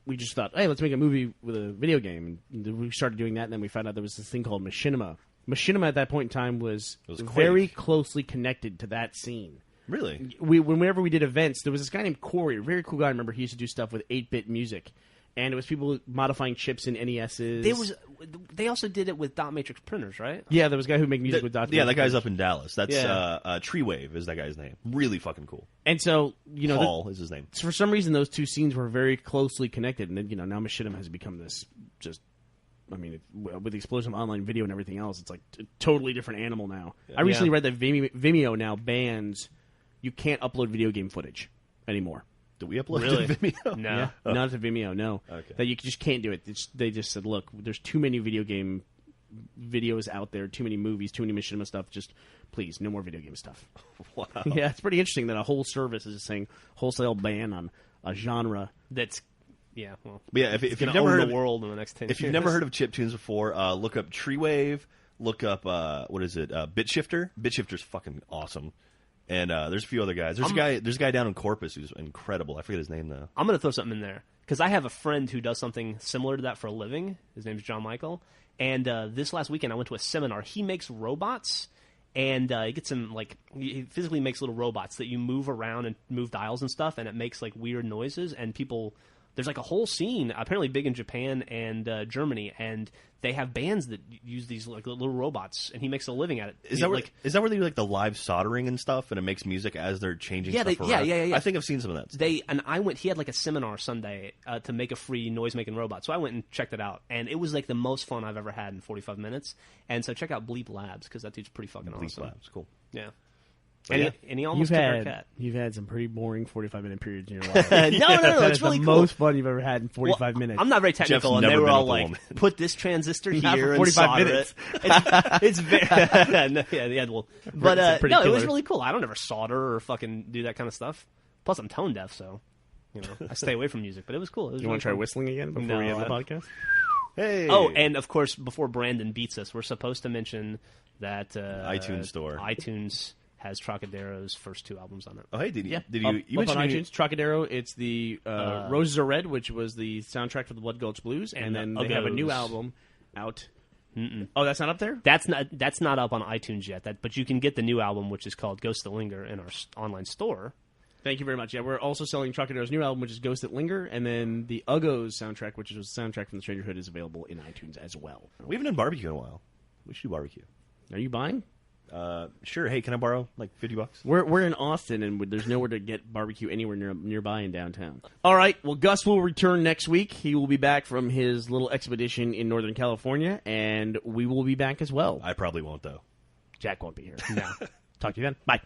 We just thought, hey, let's make a movie with a video game. And we started doing that, and then we found out there was this thing called Machinima. Machinima at that point in time was Quake. very closely connected to that scene. Really? Whenever we did events, there was this guy named Corey, a very cool guy. I remember he used to do stuff with 8-bit music. And it was people modifying chips in NESs. They also did it with dot matrix printers, right? Yeah, there was a guy who made music with dot. Yeah, that guy's up in Dallas. That's Yeah. Tree Wave is that guy's name. Really fucking cool. And so, you know, Paul is his name. for some reason, those two scenes were very closely connected. And then, you know, now Machinima has become this just... I mean, with the explosion of online video and everything else, it's like a totally different animal now. I recently read that Vimeo now bans... You can't upload video game footage anymore. Do we upload Really? to Vimeo? No. Yeah, not to Vimeo, no. Okay. That you just can't do it. They just said, look, there's too many video game videos out there, too many movies, too many Machinima stuff. Just, please, no more video game stuff. Wow. Yeah, it's pretty interesting that a whole service is saying wholesale ban on a genre. That's well. But yeah, if you've Gonna never own heard the of world in the next 10 if years. you've never heard of chiptunes before, look up Tree Wave. Look up what is it? BitShifter. BitShifter's fucking awesome. And there's a few other guys. There's a guy down in Corpus who's incredible. I forget his name though. I'm going to throw something in there because I have a friend who does something similar to that for a living. His name's John Michael. And this last weekend I went to a seminar. He makes robots, and he gets them he physically makes little robots that you move around and move dials and stuff, and it makes like weird noises. And people, there's like a whole scene apparently big in Japan and Germany, and they have bands that use these like little robots, and he makes a living at it. Is that where they do like the live soldering and stuff, and it makes music as they're changing stuff around? Yeah. I think I've seen some of that. He had like a seminar Sunday to make a free noise-making robot, so I went and checked it out, and it was like the most fun I've ever had in 45 minutes. And so check out Bleep Labs, because that dude's pretty fucking awesome. Bleep Labs, cool. Yeah. And he almost took our cat. You've had some pretty boring 45-minute periods in your life. No, It's really the cool. most fun you've ever had in 45 minutes. I'm not very technical, Jeff's and they never were been all with a like, woman. "Put this transistor Not here for and 45 solder minutes. it." It's very well, but It's pretty no, it was killer. really cool. I don't ever solder or fucking do that kind of stuff. Plus, I'm tone deaf, so I stay away from music. But it was cool. It was You want to try whistling again before No, we end the I- podcast? Hey. Oh, and of course, before Brandon beats us, we're supposed to mention that iTunes store. iTunes has Trocadero's first 2 albums on it. Oh, hey, did you? Up You on mentioned iTunes, Trocadero. It's the Roses Are Red, which was the soundtrack for the Blood Gulch Blues, and then they have a new Uggos. album out. Oh, that's not up there? That's not up on iTunes yet. But you can get the new album, which is called Ghosts That Linger, in our online store. Thank you very much. Yeah, we're also selling Trocadero's new album, which is Ghosts That Linger, and then the Uggos soundtrack, which is the soundtrack from The Stranger Hood, is available in iTunes as well. We haven't done barbecue in a while. We should do barbecue. Are you buying? Sure. Hey, can I borrow like $50? We're in Austin, and there's nowhere to get barbecue anywhere nearby in downtown. All right. Well, Gus will return next week. He will be back from his little expedition in Northern California, and we will be back as well. I probably won't though. Jack won't be here. No. Talk to you then. Bye.